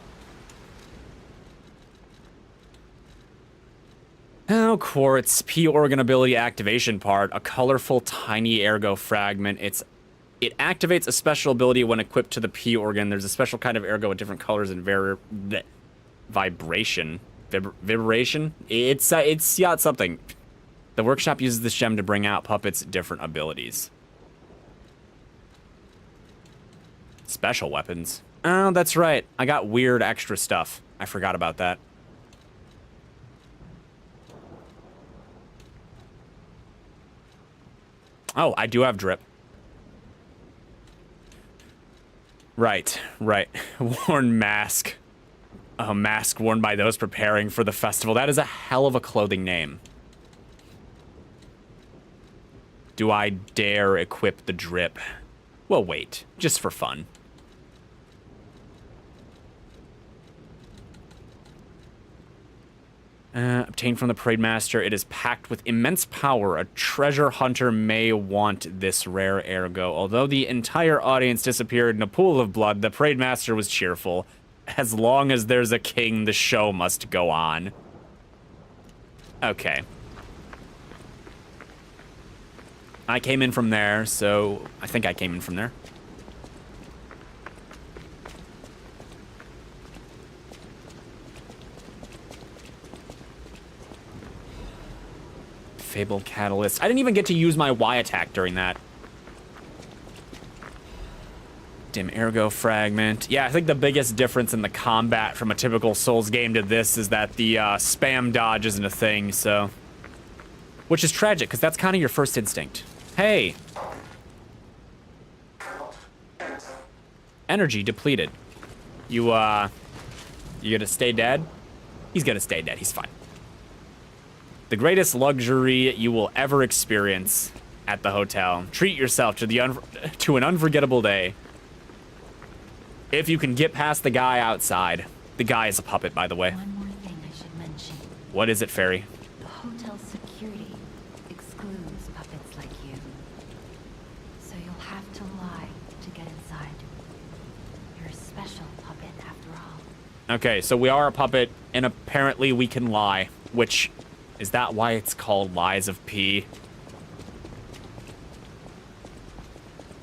Oh, quartz. P organ ability activation part. A colorful tiny ergo fragment. It activates a special ability when equipped to the P organ. There's a special kind of ergo with different colors and vibration. Vibration? It's got something. The workshop uses this gem to bring out puppets' different abilities. Special weapons. Oh, that's right. I got weird extra stuff. I forgot about that. Oh, I do have drip. Right. Worn mask. A mask worn by those preparing for the festival. That is a hell of a clothing name. Do I dare equip the drip? Well, wait. Just for fun. Obtained from the Parade Master. It is packed with immense power. A treasure hunter may want this rare ergo. Although the entire audience disappeared in a pool of blood, the Parade Master was cheerful. As long as there's a king, the show must go on. Okay. I came in from there, so I think I came in from there. Fable Catalyst. I didn't even get to use my Y attack during that. Dim Ergo Fragment. Yeah, I think the biggest difference in the combat from a typical Souls game to this is that the spam dodge isn't a thing, so... Which is tragic, because that's kind of your first instinct. Hey! Energy depleted. You gonna stay dead? He's gonna stay dead, he's fine. The greatest luxury you will ever experience at the hotel. Treat yourself to an unforgettable day. If you can get past the guy outside. The guy is a puppet, by the way. One more thing I should mention. What is it, Fairy? The hotel security excludes puppets like you. So you'll have to lie to get inside. You're a special puppet after all. Okay, so we are a puppet, and apparently we can lie. Which, is that why it's called Lies of P?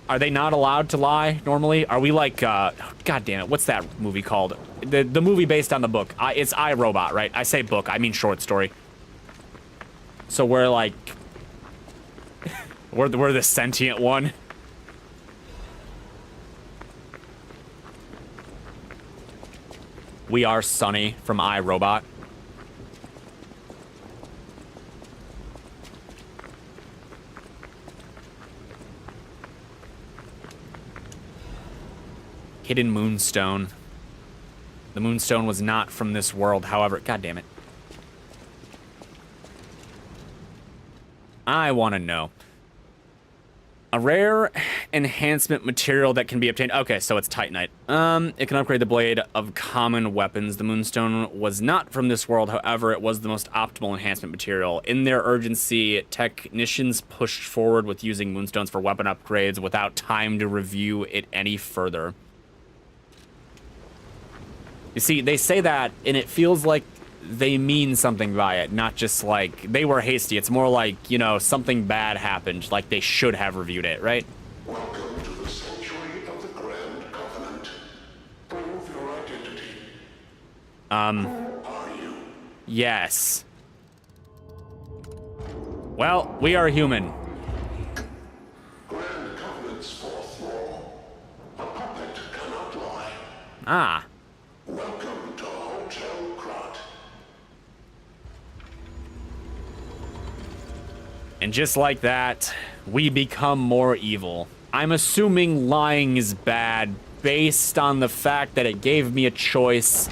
Are they not allowed to lie normally? Are we like, God damn it, what's that movie called? The movie based on the book. It's I, Robot, right? I say book, I mean short story. So we're like, we're the sentient one. We are Sunny from I, Robot. Hidden Moonstone. The Moonstone was not from this world, however... God damn it. I want to know. A rare enhancement material that can be obtained... Okay, so it's Titanite. It can upgrade the blade of common weapons. The Moonstone was not from this world, however, it was the most optimal enhancement material. In their urgency, technicians pushed forward with using Moonstones for weapon upgrades without time to review it any further. You see, they say that, and it feels like they mean something by it, not just like, they were hasty. It's more like, you know, something bad happened, like they should have reviewed it, right? Welcome to the sanctuary of the Grand Covenant. Prove your identity. Who are you? Yes. Well, we are human. Grand Covenant's fourth law. A puppet cannot lie. Ah. Welcome to Hotel Krat. And just like that, we become more evil. I'm assuming lying is bad based on the fact that it gave me a choice.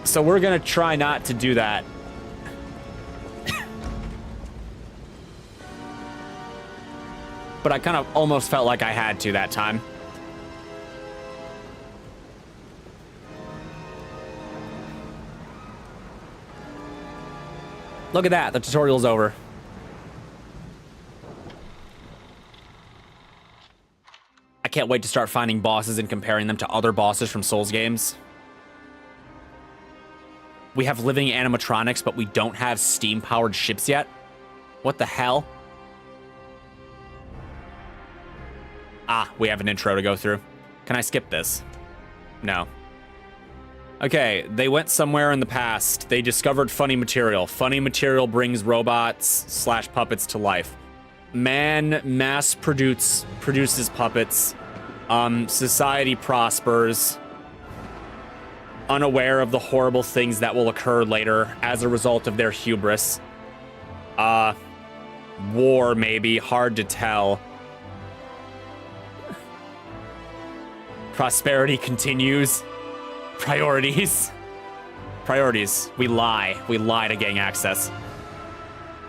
So we're gonna try not to do that. But I kind of almost felt like I had to that time. Look at that, the tutorial's over. I can't wait to start finding bosses and comparing them to other bosses from Souls games. We have living animatronics, but we don't have steam-powered ships yet? What the hell? Ah, we have an intro to go through. Can I skip this? No. Okay, they went somewhere in the past. They discovered funny material. Funny material brings robots / puppets to life. Man mass produces puppets. Society prospers. Unaware of the horrible things that will occur later as a result of their hubris. War, maybe. Hard to tell. Prosperity continues. Priorities. Priorities. We lie. We lie to gang access.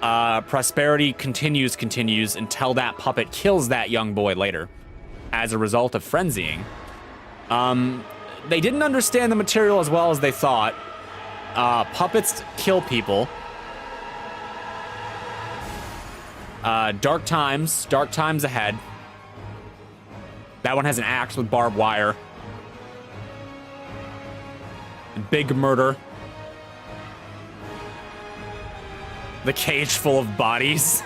Prosperity continues until that puppet kills that young boy later. As a result of frenzying. They didn't understand the material as well as they thought. Puppets kill people. Dark times ahead. That one has an axe with barbed wire. Big murder. The cage full of bodies.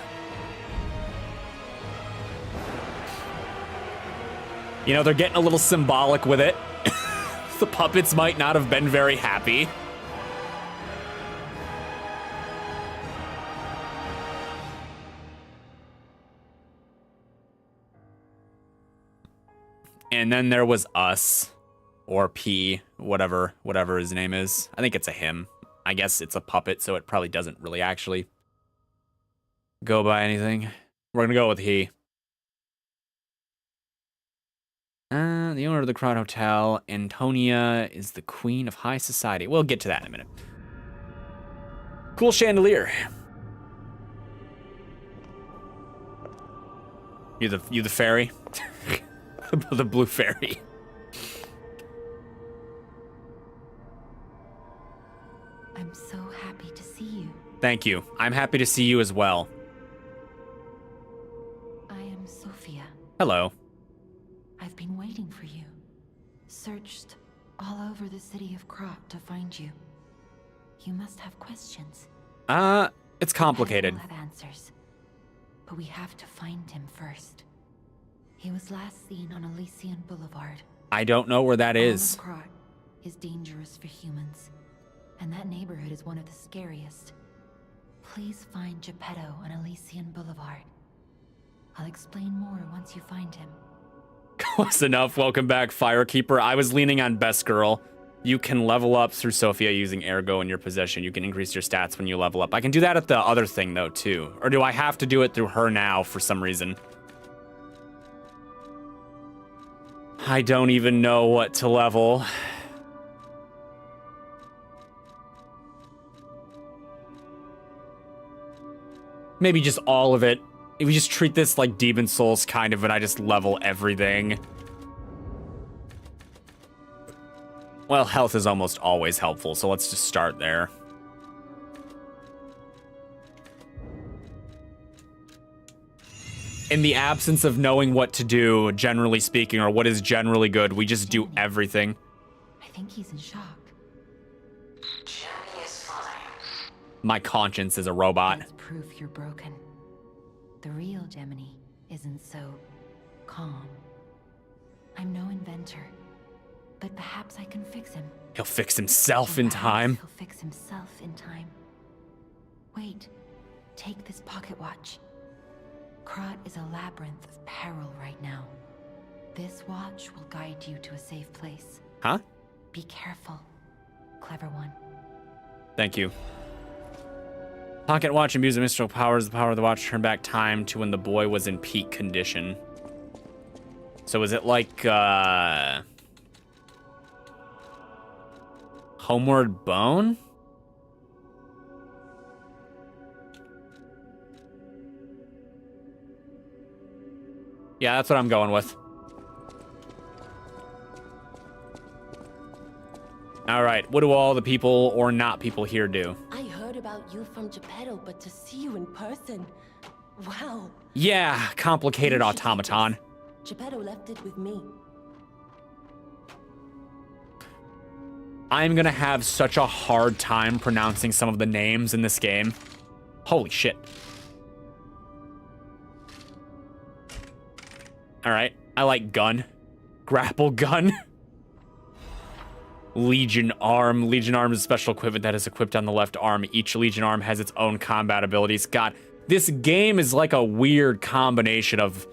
You know, they're getting a little symbolic with it. The puppets might not have been very happy. And then there was us, or P, whatever his name is. I think it's a him. I guess it's a puppet, so it probably doesn't really actually go by anything. We're gonna go with he. The owner of the Crowd Hotel, Antonia, is the queen of high society. We'll get to that in a minute. Cool chandelier. You the fairy? The blue fairy. I'm so happy to see you. Thank you. I'm happy to see you as well. I am Sophia. Hello. I've been waiting for you. Searched all over the city of Krot to find you. You must have questions. It's complicated. I will have answers. But we have to find him first. He was last seen on Elysian Boulevard. I don't know where that is. All of Krot is dangerous for humans. And that neighborhood is one of the scariest. Please find Geppetto on Elysian Boulevard. I'll explain more once you find him. Close enough. Welcome back, Firekeeper. I was leaning on Best Girl. You can level up through Sophia using Ergo in your possession. You can increase your stats when you level up. I can do that at the other thing, though, too. Or do I have to do it through her now for some reason? I don't even know what to level. Maybe just all of it. If we just treat this like Demon Souls, kind of, and I just level everything. Well, health is almost always helpful, so let's just start there. In the absence of knowing what to do, generally speaking, or what is generally good, we just do everything. I think he's in shock. Jenny is fine. My conscience is a robot. That's proof you're broken. The real Gemini isn't so calm. I'm no inventor, but perhaps I can fix him. He'll fix himself in Perhaps time. He'll fix himself in time. Wait, take this pocket watch. Krot is a labyrinth of peril right now. This watch will guide you to a safe place. Huh? Be careful, clever one. Thank you. Pocket watch imbues with mystical powers. The power of the watch turned back time to when the boy was in peak condition. So is it like, Homeward Bone? Yeah, that's what I'm going with. All right, what do all the people or not people here do? I heard about you from Geppetto, but to see you in person, wow. Yeah, complicated You should take automaton. this. Geppetto left it with me. I'm gonna have such a hard time pronouncing some of the names in this game. Holy shit. All right, I like gun. Grapple gun. Legion arm. Legion arm is a special equipment that is equipped on the left arm. Each Legion arm has its own combat abilities. God, this game is like a weird combination of...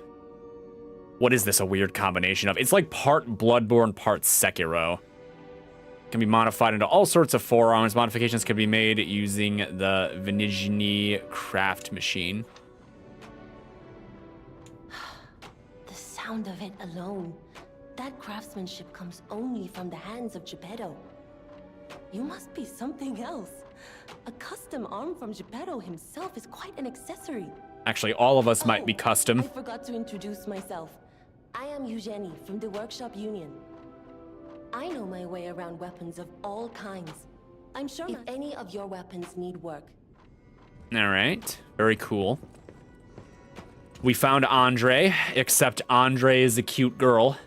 What is this a weird combination of? It's like part Bloodborne, part Sekiro. Can be modified into all sorts of forearms. Modifications can be made using the Vinigini craft machine. The sound of it alone. That craftsmanship comes only from the hands of Geppetto. You must be something else. A custom arm from Geppetto himself is quite an accessory. Actually, all of us might be custom. I forgot to introduce myself. I am Eugenie from the Workshop Union. I know my way around weapons of all kinds. I'm sure if any of your weapons need work. All right, very cool. We found Andre, except Andre is a cute girl.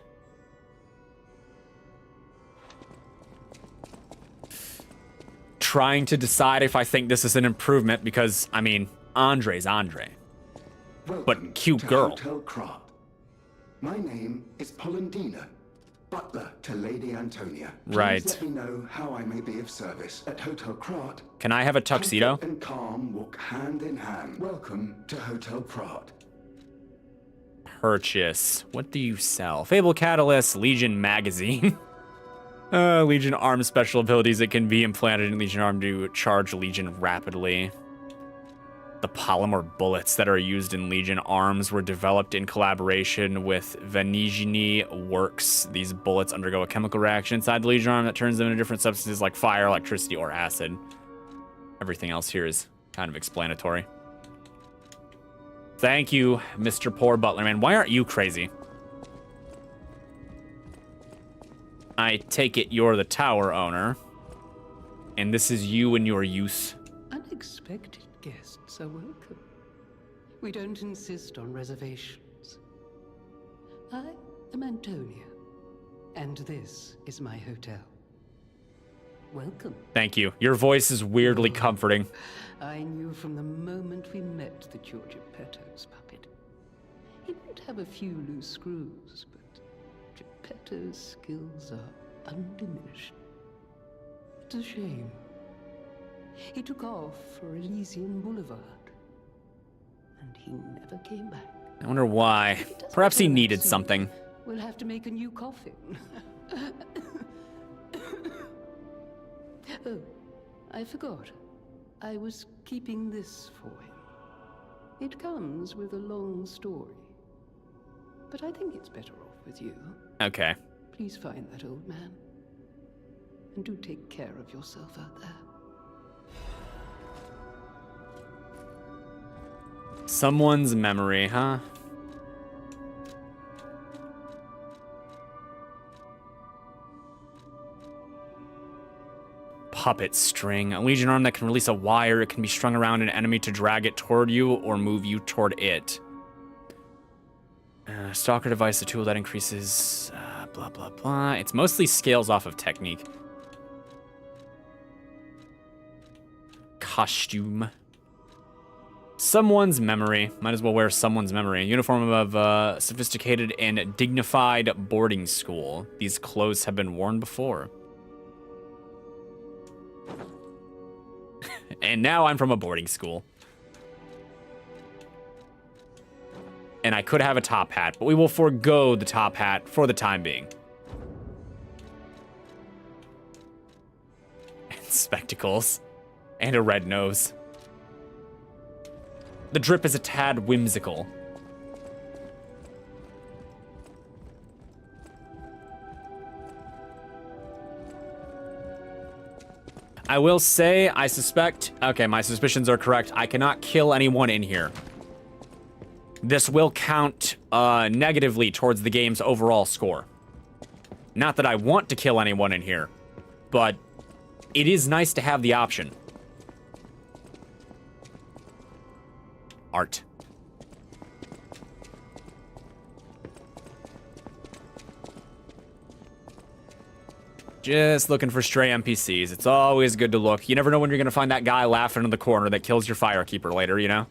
Trying to decide if I think this is an improvement because, I mean, Andre's Andre. But cute girl. Hotel Krat. My name is Polendina, butler to Lady Antonia. Right. Please let me know how I may be of service at Hotel Krat. Can I have a tuxedo? Comfort and calm walk hand in hand. Welcome to Hotel Krat. Purchase. What do you sell? Fable Catalyst, Legion Magazine. Legion Arm special abilities that can be implanted in Legion Arm to charge Legion rapidly. The polymer bullets that are used in Legion Arms were developed in collaboration with Venigini Works. These bullets undergo a chemical reaction inside the Legion Arm that turns them into different substances like fire, electricity, or acid. Everything else here is kind of explanatory. Thank you, Mr. Poor Butler Man. Why aren't you crazy? I take it you're the tower owner, and this is you and your use. Unexpected guests are welcome. We don't insist on reservations. I am Antonia, and this is my hotel. Welcome. Thank you. Your voice is weirdly comforting. I knew from the moment we met that you're Geppetto's puppet. He might have a few loose screws, but Geppetto's skills are undiminished. It's a shame. He took off for Elysian Boulevard, and he never came back. I wonder why. Perhaps he needed something. We'll have to make a new coffin. Oh, I forgot. I was keeping this for him. It comes with a long story, but I think it's better off with you. Okay. Please find that old man, and do take care of yourself out there. Someone's memory, huh? Puppet string. A Legion arm that can release a wire. It can be strung around an enemy to drag it toward you or move you toward it. Stalker device, a tool that increases... blah, blah, blah. It's mostly scales off of technique. Costume. Someone's memory. Might as well wear someone's memory. Uniform of sophisticated and dignified boarding school. These clothes have been worn before. And now I'm from a boarding school. And I could have a top hat, but we will forego the top hat for the time being. And spectacles. And a red nose. The drip is a tad whimsical. I will say, I suspect... Okay, my suspicions are correct. I cannot kill anyone in here. This will count negatively towards the game's overall score. Not that I want to kill anyone in here, but it is nice to have the option. Art. Just looking for stray NPCs. It's always good to look. You never know when you're going to find that guy laughing in the corner that kills your firekeeper later, you know?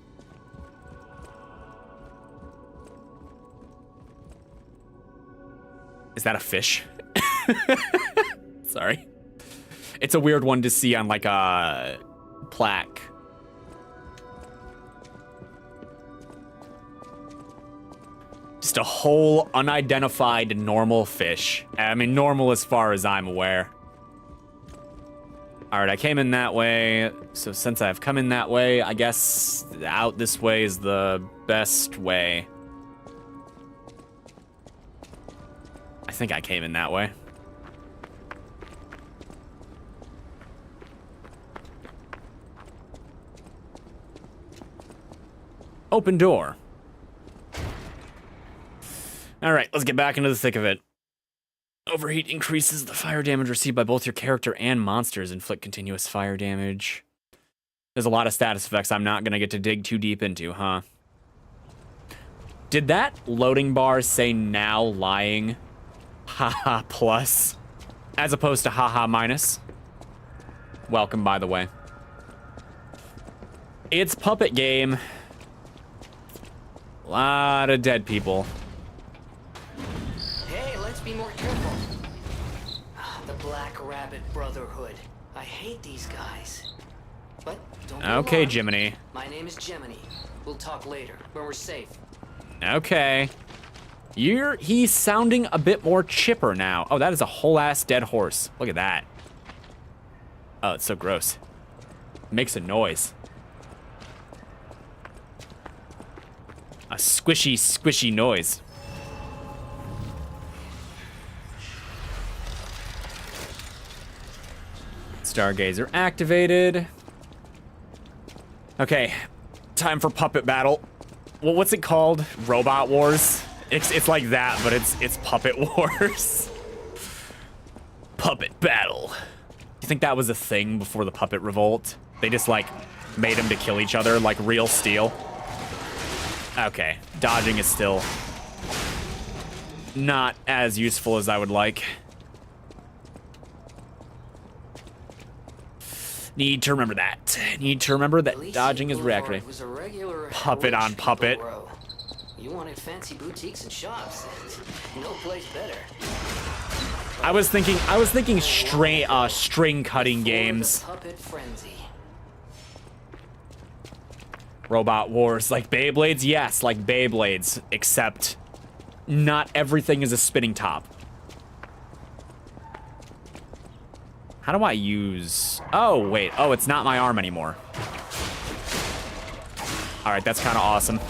Is that a fish? Sorry. It's a weird one to see on like a plaque. Just a whole unidentified normal fish. I mean, normal as far as I'm aware. All right, I came in that way. So since I've come in that way, I guess out this way is the best way. I think I came in that way. Open door. All right, let's get back into the thick of it. Overheat increases the fire damage received by both your character and monsters. Inflict continuous fire damage. There's a lot of status effects I'm not going to get to dig too deep into, huh? Did that loading bar say now lying? Haha plus. As opposed to haha minus. Welcome, by the way. It's puppet game. A lot of dead people. Hey, let's be more careful. The Black Rabbit Brotherhood. I hate these guys. But don't be Okay, alarmed. Jiminy. My name is Jiminy. We'll talk later when we're safe. Okay. He's sounding a bit more chipper now. Oh, that is a whole ass dead horse. Look at that. Oh, it's so gross. Makes a noise. A squishy, squishy noise. Stargazer activated. Okay, time for puppet battle. Well, what's it called? Robot Wars? It's like that, but it's Puppet Wars. Puppet battle. You think that was a thing before the Puppet Revolt? They just like made them to kill each other like real steel. Okay, dodging is still not as useful as I would like. Need to remember that. Need to remember that dodging is reactive. Was a regular Puppet on rich puppet. people row. You wanted fancy boutiques and shops. No place better. I was thinking string cutting games. Puppet frenzy. Robot Wars, like Beyblades? Yes, like Beyblades, except not everything is a spinning top. How do I use... Oh, wait. Oh, it's not my arm anymore. All right, that's kind of awesome.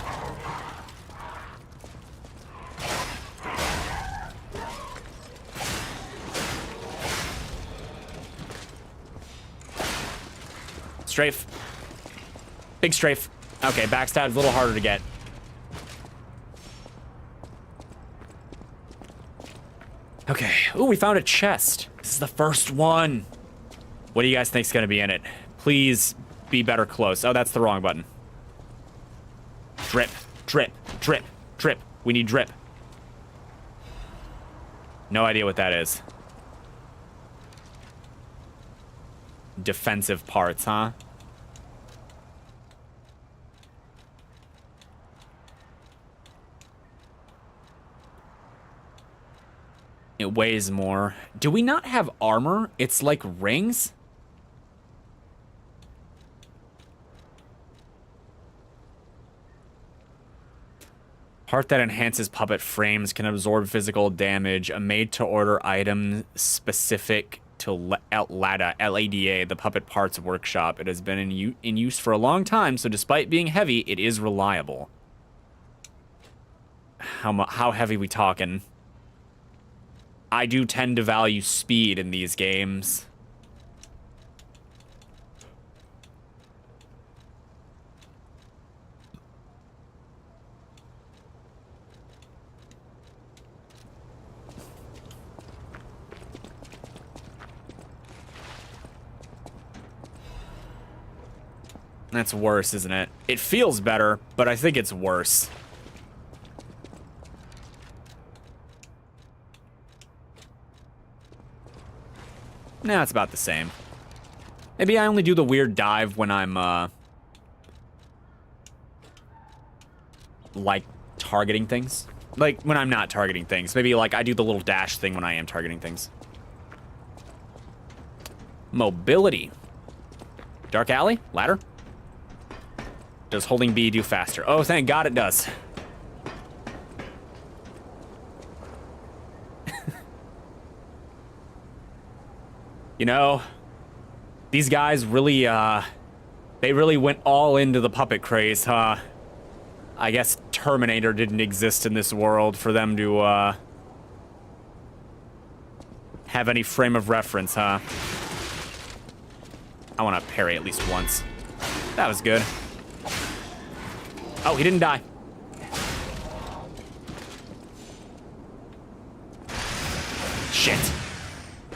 Strafe. Big strafe. Okay, backstab's a little harder to get. Okay. Ooh, we found a chest. This is the first one. What do you guys think's gonna be in it? Please be better close. Oh, that's the wrong button. Drip, drip, drip, drip. We need drip. No idea what that is. Defensive parts, huh? It weighs more. Do we not have armor? It's like rings? Part that enhances puppet frames can absorb physical damage. A made-to-order item specific to LADA, the Puppet Parts Workshop. It has been in use for a long time, so despite being heavy, it is reliable. How heavy we talking? I do tend to value speed in these games. That's worse, isn't it? It feels better, but I think it's worse. Nah, it's about the same. Maybe I only do the weird dive when I'm, like, targeting things. Like, when I'm not targeting things. Maybe, like, I do the little dash thing when I am targeting things. Mobility. Dark alley? Ladder? Does holding B do faster? Oh, thank God it does. You know, these guys really, they really went all into the puppet craze, huh? I guess Terminator didn't exist in this world for them to, have any frame of reference, huh? I want to parry at least once. That was good. Oh, he didn't die. Shit.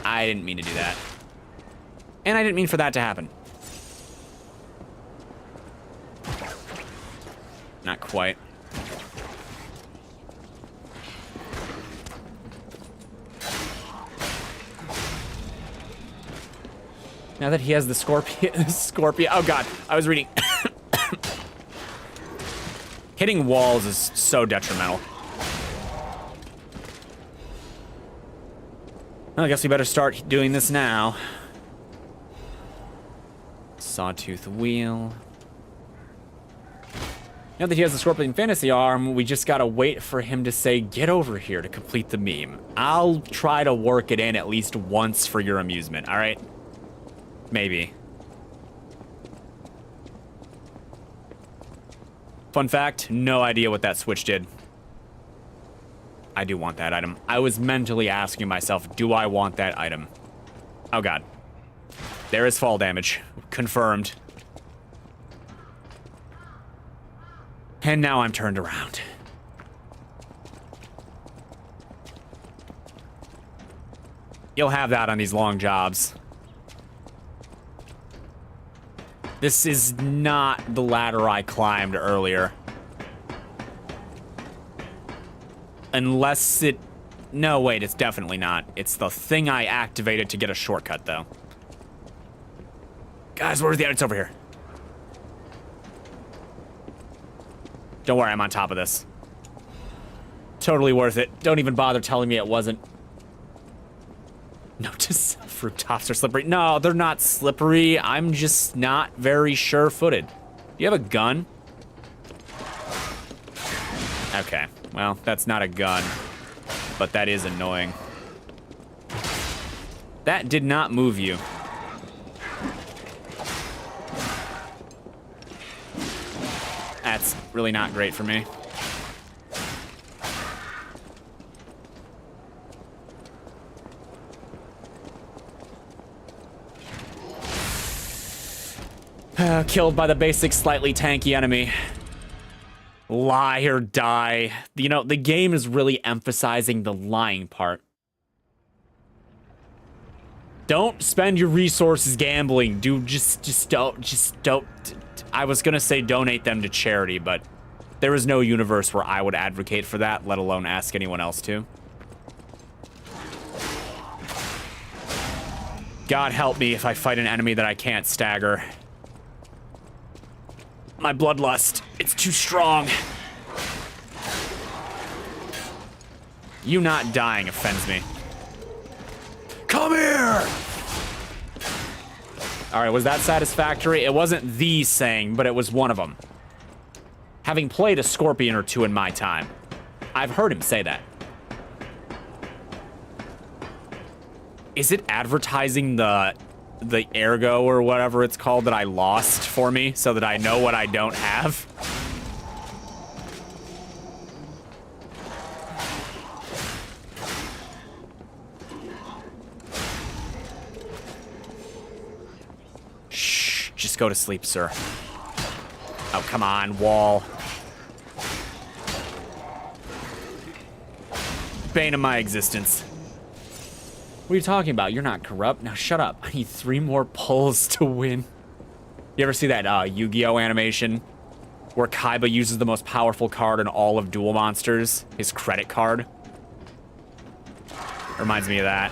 I didn't mean to do that. And I didn't mean for that to happen. Not quite. Now that he has the scorpion. Oh god, I was reading. Hitting walls is so detrimental. Well, I guess we better start doing this now. Sawtooth wheel. Now that he has the Scorpion Fantasy Arm, we just gotta wait for him to say, get over here to complete the meme. I'll try to work it in at least once for your amusement, alright? Maybe. Fun fact, no idea what that switch did. I do want that item. I was mentally asking myself, do I want that item? Oh god. There is fall damage. Confirmed. And now I'm turned around. You'll have that on these long jobs. This is not the ladder I climbed earlier. Unless it... No, wait, it's definitely not. It's the thing I activated to get a shortcut, though. Guys, where's the... It's over here. Don't worry, I'm on top of this. Totally worth it. Don't even bother telling me it wasn't. Note to self, rooftops are slippery. No, they're not slippery. I'm just not very sure-footed. Do you have a gun? Okay, well, that's not a gun, but that is annoying. That did not move you. That's really not great for me. Killed by the basic slightly tanky enemy. Lie or die. You know, the game is really emphasizing the lying part. Don't spend your resources gambling. Dude, just don't. I was gonna say donate them to charity, but there is no universe where I would advocate for that, let alone ask anyone else to. God help me if I fight an enemy that I can't stagger. My bloodlust, it's too strong. You not dying offends me. Come here! All right, was that satisfactory? It wasn't the saying, but it was one of them. Having played a scorpion or two in my time, I've heard him say that. Is it advertising the ergo or whatever it's called that I lost for me so that I know what I don't have? Shh, just go to sleep, sir. Oh, come on, wall. Bane of my existence. What are you talking about? You're not corrupt. Now shut up. I need 3 more pulls to win. You ever see that Yu-Gi-Oh animation where Kaiba uses the most powerful card in all of Duel Monsters? His credit card? Reminds me of that.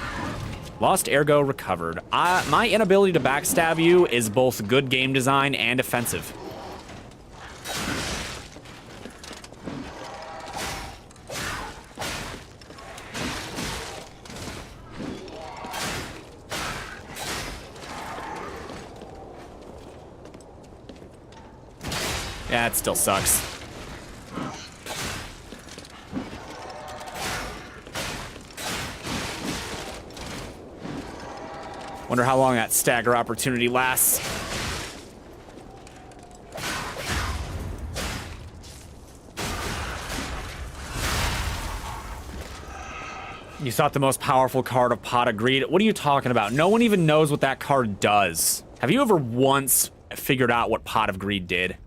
Lost ergo recovered. My inability to backstab you is both good game design and offensive. Yeah, it still sucks. Wonder how long that stagger opportunity lasts. You thought the most powerful card of Pot of Greed? What are you talking about? No one even knows what that card does. Have you ever once figured out what Pot of Greed did?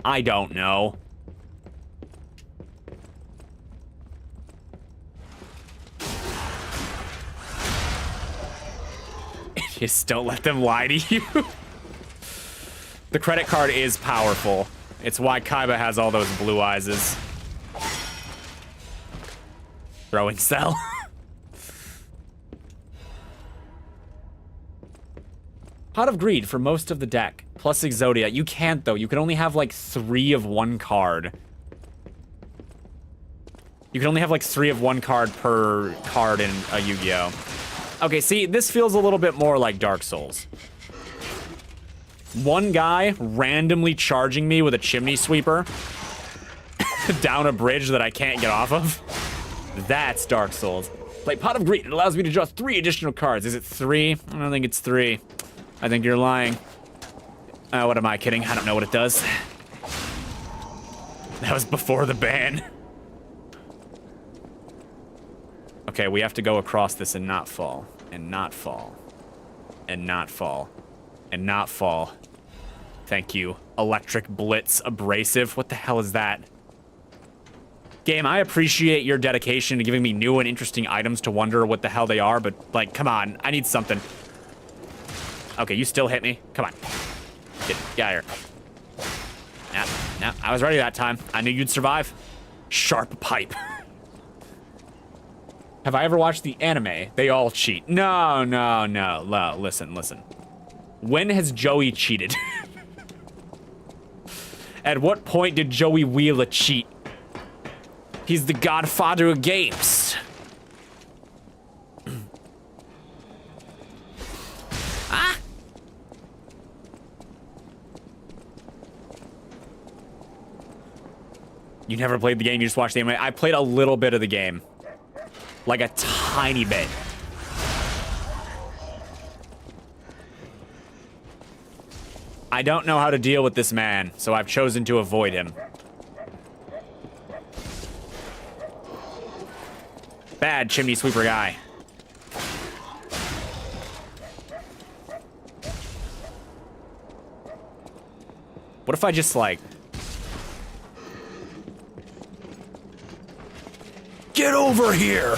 I don't know. Just don't let them lie to you. The credit card is powerful. It's why Kaiba has all those blue eyes. Throwing cell. Pot of Greed for most of the deck, plus Exodia. You can't, though. You can only have, like, 3 of one card. You can only have, like, 3 of one card per card in a Yu-Gi-Oh! Okay, see, this feels a little bit more like Dark Souls. One guy randomly charging me with a chimney sweeper down a bridge that I can't get off of. That's Dark Souls. Play Pot of Greed. It allows me to draw 3 additional cards. Is it 3? I don't think it's 3. I think you're lying. What am I kidding? I don't know what it does. That was before the ban. Okay, we have to go across this and not fall. And not fall. And not fall. And not fall. Thank you. Electric Blitz Abrasive. What the hell is that? Game, I appreciate your dedication to giving me new and interesting items to wonder what the hell they are, but, like, come on. I need something. Okay, you still hit me? Come on. Get out of here. Nah, I was ready that time. I knew you'd survive. Sharp pipe. Have I ever watched the anime? They all cheat. No. Listen. When has Joey cheated? At what point did Joey Wheeler cheat? He's the godfather of games. Ah! You never played the game, you just watched the anime. I played a little bit of the game. Like a tiny bit. I don't know how to deal with this man, so I've chosen to avoid him. Bad chimney sweeper guy. What if I just, like... Get over here!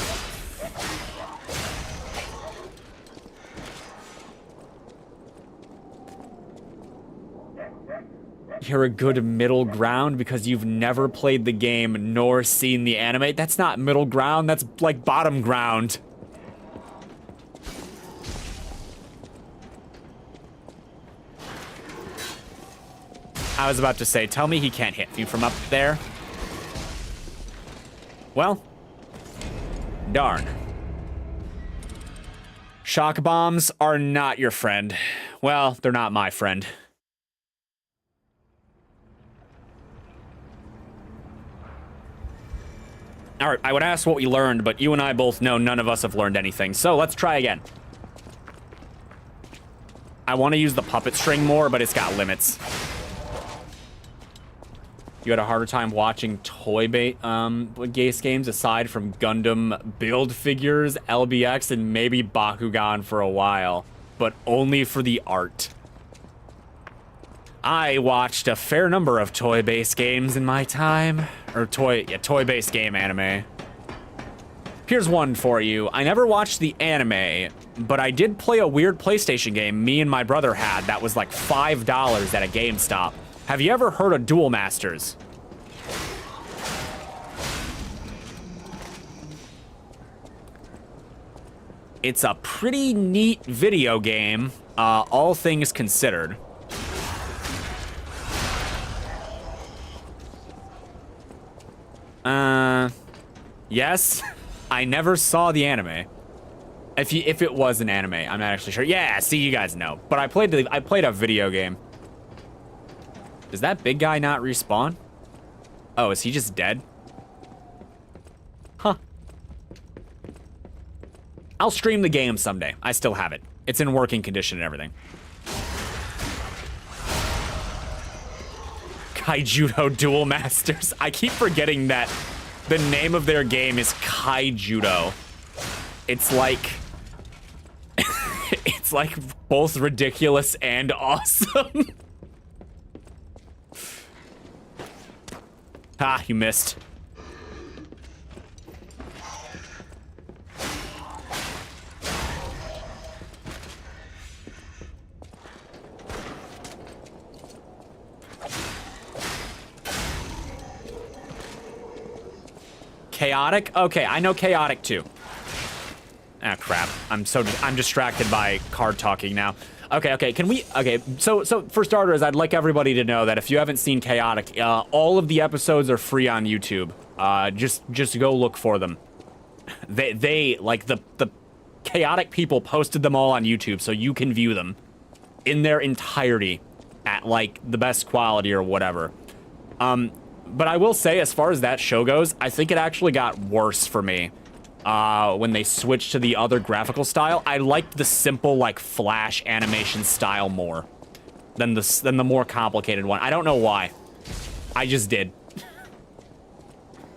You're a good middle ground because you've never played the game nor seen the anime. That's not middle ground, that's like bottom ground. I was about to say, tell me he can't hit you from up there. Well, darn. Shock bombs are not your friend. Well, they're not my friend. All right, I would ask what we learned, but you and I both know none of us have learned anything. So let's try again. I want to use the puppet string more, but it's got limits. You had a harder time watching toy-based games aside from Gundam build figures, LBX, and maybe Bakugan for a while, but only for the art. I watched a fair number of toy-based games in my time. Or toy-based game anime. Here's one for you. I never watched the anime, but I did play a weird PlayStation game me and my brother had that was like $5 at a GameStop. Have you ever heard of Duel Masters? It's a pretty neat video game, all things considered. Yes. I never saw the anime. If it was an anime, I'm not actually sure. Yeah, see, you guys know. But I played a video game. Does that big guy not respawn? Oh, is he just dead? Huh. I'll stream the game someday. I still have it. It's in working condition and everything. Kaijudo Duel Masters. I keep forgetting that the name of their game is Kaijudo. It's like... it's like both ridiculous and awesome. Ah, you missed. Chaotic? Okay, I know chaotic too. Ah, crap. I'm distracted by card talking now. Okay, can we... Okay, so for starters, I'd like everybody to know that if you haven't seen Chaotic, all of the episodes are free on YouTube. Just go look for them. They like, the Chaotic people posted them all on YouTube, so you can view them in their entirety at, like, the best quality or whatever. But I will say, as far as that show goes, I think it actually got worse for me. When they switched to the other graphical style. I liked the simple, like, Flash animation style more than the more complicated one. I don't know why. I just did.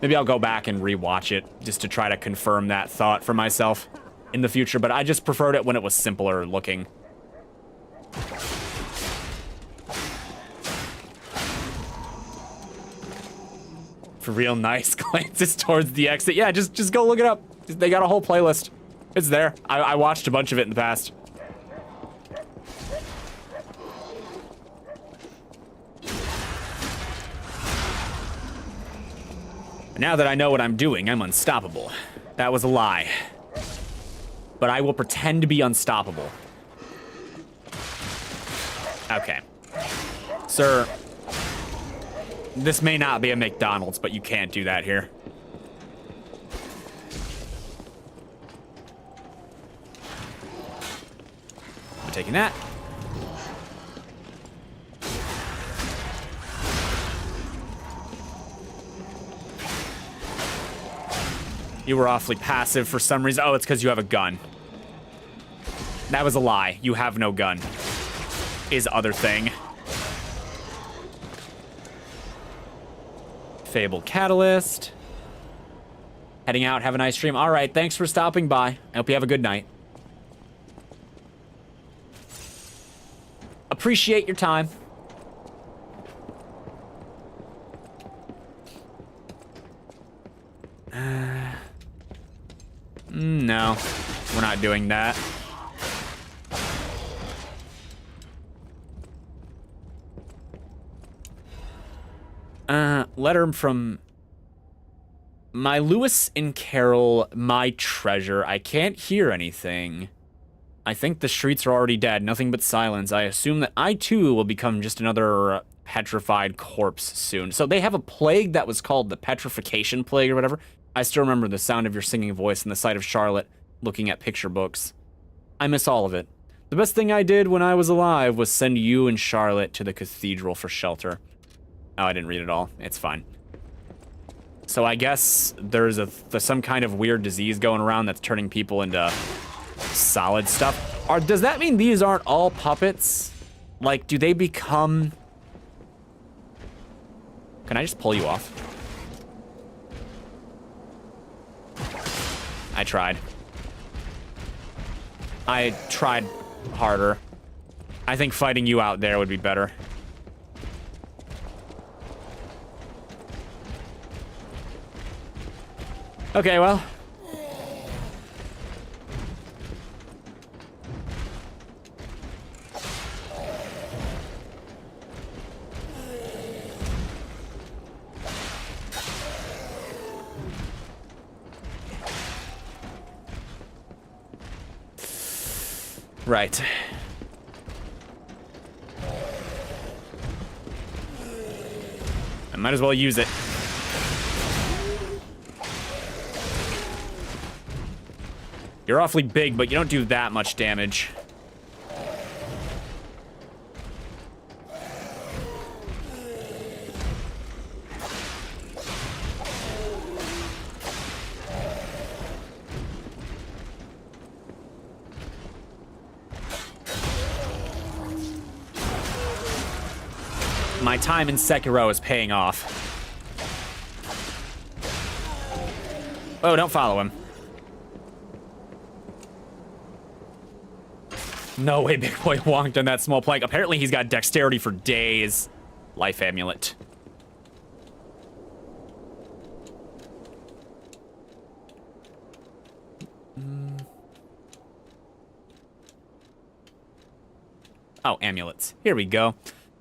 Maybe I'll go back and rewatch it just to try to confirm that thought for myself in the future, but I just preferred it when it was simpler looking. For real nice glances towards the exit. Yeah, just go look it up. They got a whole playlist. It's there. I watched a bunch of it in the past. Now that I know what I'm doing, I'm unstoppable. That was a lie. But I will pretend to be unstoppable. Okay. Sir, this may not be a McDonald's, but you can't do that here. I'm taking that. You were awfully passive for some reason. Oh, it's because you have a gun. That was a lie. You have no gun. Is other thing. Fable Catalyst. Heading out. Have a nice stream. All right. Thanks for stopping by. I hope you have a good night. Appreciate your time. No, we're not doing that. Letter from my Lewis and Carol, my treasure. I can't hear anything. I think the streets are already dead. Nothing but silence. I assume that I too will become just another petrified corpse soon. So they have a plague that was called the petrification plague or whatever. I still remember the sound of your singing voice and the sight of Charlotte looking at picture books. I miss all of it. The best thing I did when I was alive was send you and Charlotte to the cathedral for shelter. Oh, I didn't read it all. It's fine. So I guess there's some kind of weird disease going around that's turning people into solid stuff. Does that mean these aren't all puppets? Like, do they become... Can I just pull you off? I tried. I tried harder. I think fighting you out there would be better. Okay, well. Right. I might as well use it. You're awfully big, but you don't do that much damage. My time in Sekiro is paying off. Oh, don't follow him. No way Big Boy wonked on that small plank. Apparently he's got dexterity for days. Life amulet. Oh, amulets. Here we go.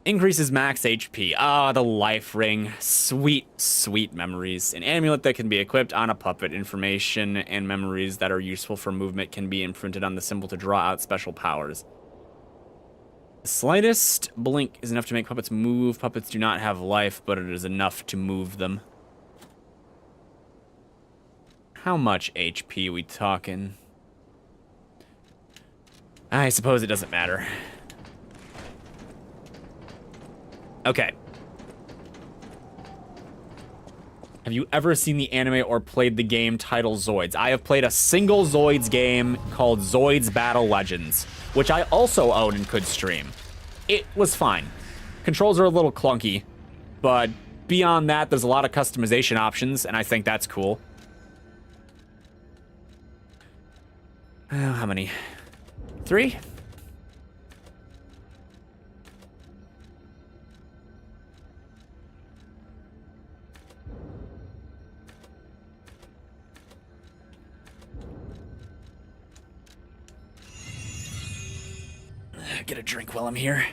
Increases max HP. Ah, the life ring. Sweet, sweet memories. An amulet that can be equipped on a puppet. Information and memories that are useful for movement can be imprinted on the symbol to draw out special powers. The slightest blink is enough to make puppets move. Puppets do not have life, but it is enough to move them. How much HP we talking? I suppose it doesn't matter. Okay. Have you ever seen the anime or played the game titled Zoids? I have played a single Zoids game called Zoids Battle Legends, which I also own and could stream. It was fine. Controls are a little clunky, but beyond that, there's a lot of customization options, and I think that's cool. How many? 3? Get a drink while I'm here.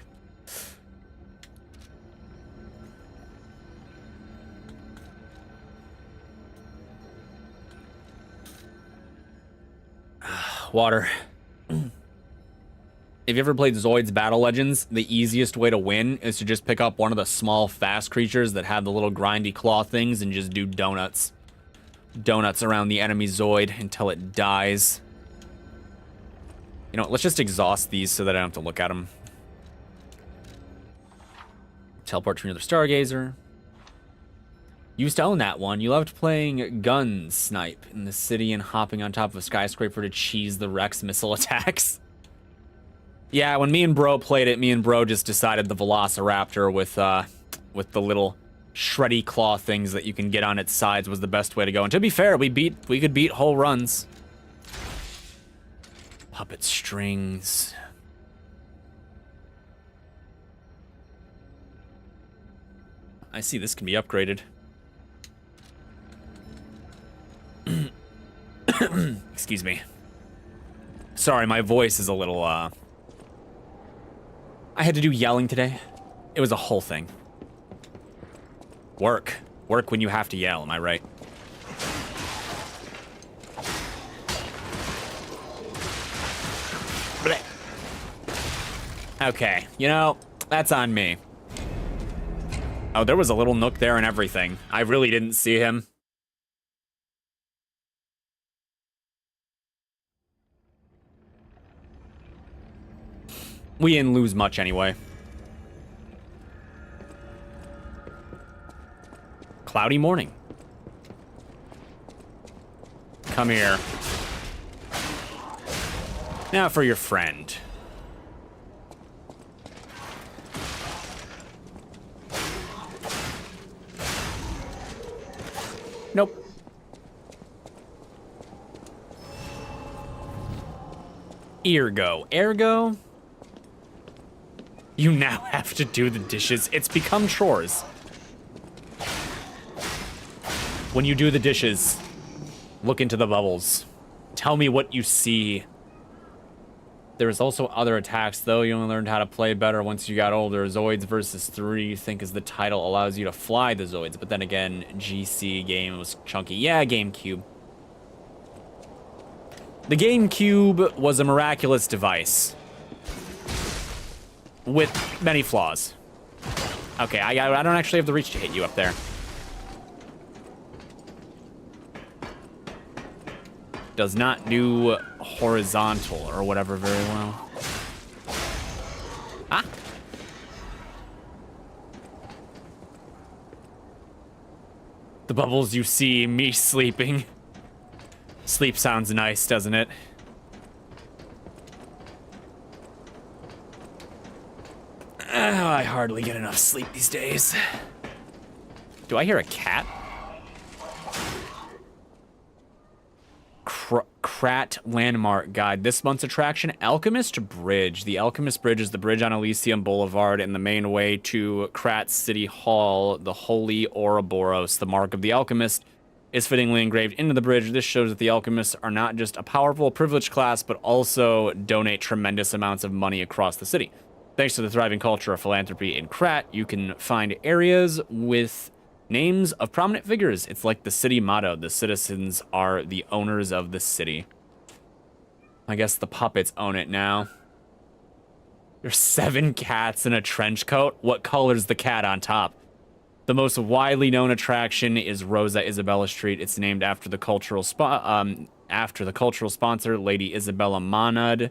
Water. If you ever played Zoids Battle Legends, the easiest way to win is to just pick up one of the small, fast creatures that have the little grindy claw things and just do donuts. Donuts around the enemy Zoid until it dies. You know, let's just exhaust these so that I don't have to look at them. Teleport to another Stargazer. Used to own that one. You loved playing gun snipe in the city and hopping on top of a skyscraper to cheese the Rex missile attacks. Yeah, when me and Bro played it, me and Bro just decided the Velociraptor with the little shreddy claw things that you can get on its sides was the best way to go. And to be fair, we could beat whole runs. Puppet strings. I see this can be upgraded. Excuse me. Sorry, my voice is a little, I had to do yelling today. It was a whole thing. Work. Work when you have to yell, am I right? Blech. Okay, you know, that's on me. Oh, there was a little nook there and everything. I really didn't see him. We didn't lose much anyway. Cloudy morning. Come here. Now for your friend. Nope. Ergo. You now have to do the dishes. It's become chores. When you do the dishes, look into the bubbles. Tell me what you see. There's also other attacks, though. You only learned how to play better once you got older. Zoids versus 3, you think, as the title allows you to fly the Zoids. But then again, GC game was chunky. Yeah, GameCube. The GameCube was a miraculous device. With many flaws. Okay, I don't actually have the reach to hit you up there. Does not do horizontal or whatever very well. Ah. The bubbles you see, me sleeping. Sleep sounds nice, doesn't it? I hardly get enough sleep these days. Do I hear a cat? Krat Landmark Guide. This month's attraction, Alchemist Bridge. The Alchemist Bridge is the bridge on Elysium Boulevard and the main way to Krat City Hall. The Holy Ouroboros, the mark of the Alchemist, is fittingly engraved into the bridge. This shows that the Alchemists are not just a powerful, privileged class, but also donate tremendous amounts of money across the city. Thanks to the thriving culture of philanthropy in Krat, you can find areas with names of prominent figures. It's like the city motto. The citizens are the owners of the city. I guess the puppets own it now. There's 7 cats in a trench coat. What color's the cat on top? The most widely known attraction is Rosa Isabella Street. It's named after the cultural sponsor, Lady Isabella Monad.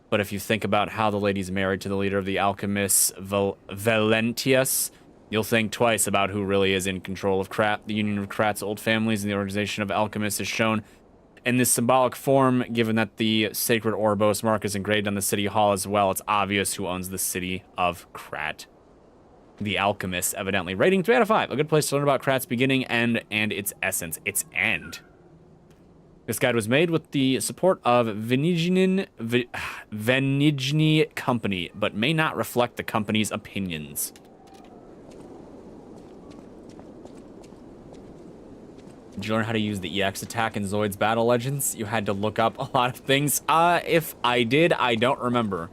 But if you think about how the lady's married to the leader of the alchemists, Valentius, you'll think twice about who really is in control of Krat. The Union of Krat's old families and the organization of alchemists is shown in this symbolic form. Given that the sacred Ouroboros mark is engraved on the city hall as well, it's obvious who owns the city of Krat. The alchemists, evidently. Rating 3 out of 5. A good place to learn about Krat's beginning, end, and its essence. Its end. This guide was made with the support of Venigni Company, but may not reflect the company's opinions. Did you learn how to use the EX attack in Zoid's Battle Legends? You had to look up a lot of things. If I did, I don't remember.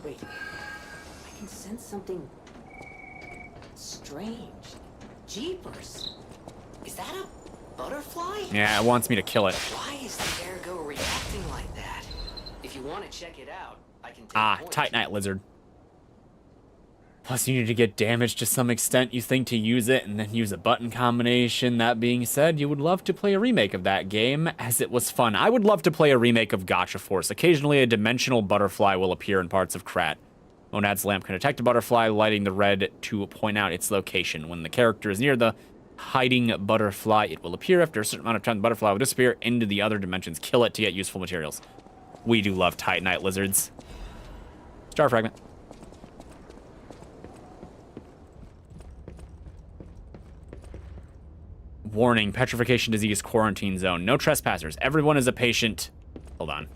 Wait, I can sense something strange. Jeepers. Is that a butterfly? Yeah, it wants me to kill it. Why is the ergo reacting like that? If you want to check it out, I can take points. Titanite lizard. Plus, you need to get damage to some extent, you think, to use it, and then use a button combination. That being said, you would love to play a remake of that game, as it was fun. I would love to play a remake of Gotcha Force. Occasionally, a dimensional butterfly will appear in parts of Krat. Monad's lamp can detect a butterfly, lighting the red to point out its location. When the character is near the hiding butterfly, it will appear. After a certain amount of time, the butterfly will disappear into the other dimensions. Kill it to get useful materials. We do love Titanite lizards. Star fragment. Warning, petrification disease quarantine zone. No trespassers. Everyone is a patient. Hold on.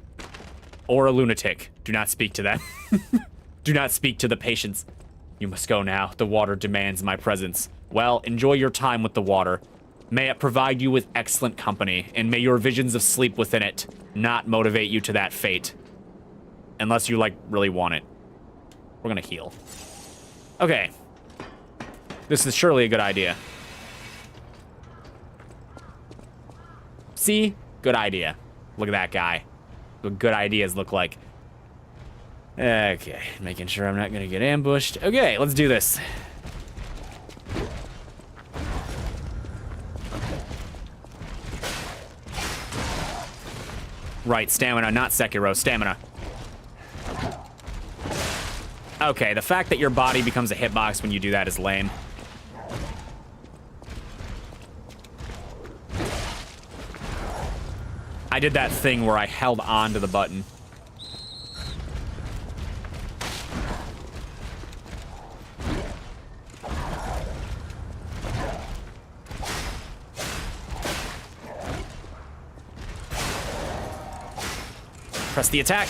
Or a lunatic. Do not speak to them. Do not speak to the patients. You must go now. The water demands my presence. Well, enjoy your time with the water. May it provide you with excellent company, and may your visions of sleep within it not motivate you to that fate. Unless you, like, really want it. We're gonna heal. Okay. This is surely a good idea. See? Good idea. Look at that guy. What good ideas look like. Okay, making sure I'm not gonna get ambushed. Okay, let's do this. Right, stamina, not Sekiro, stamina. Okay, the fact that your body becomes a hitbox when you do that is lame. I did that thing where I held on to the button. Press the attack.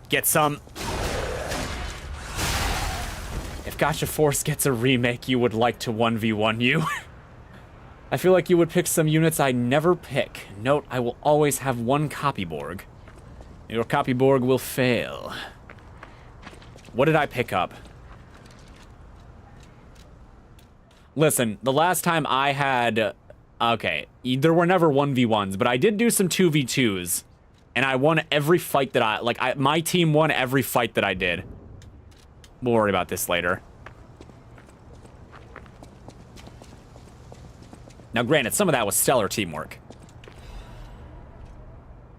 Get some. If Gotcha Force gets a remake, you would like to 1v1 you. I feel like you would pick some units I never pick. Note, I will always have one copyborg. Your copyborg will fail. What did I pick up? Listen, the last time I had... Okay, there were never 1v1s, but I did do some 2v2s. And I won every fight that my team won every fight that I did. We'll worry about this later. Now, granted, some of that was stellar teamwork.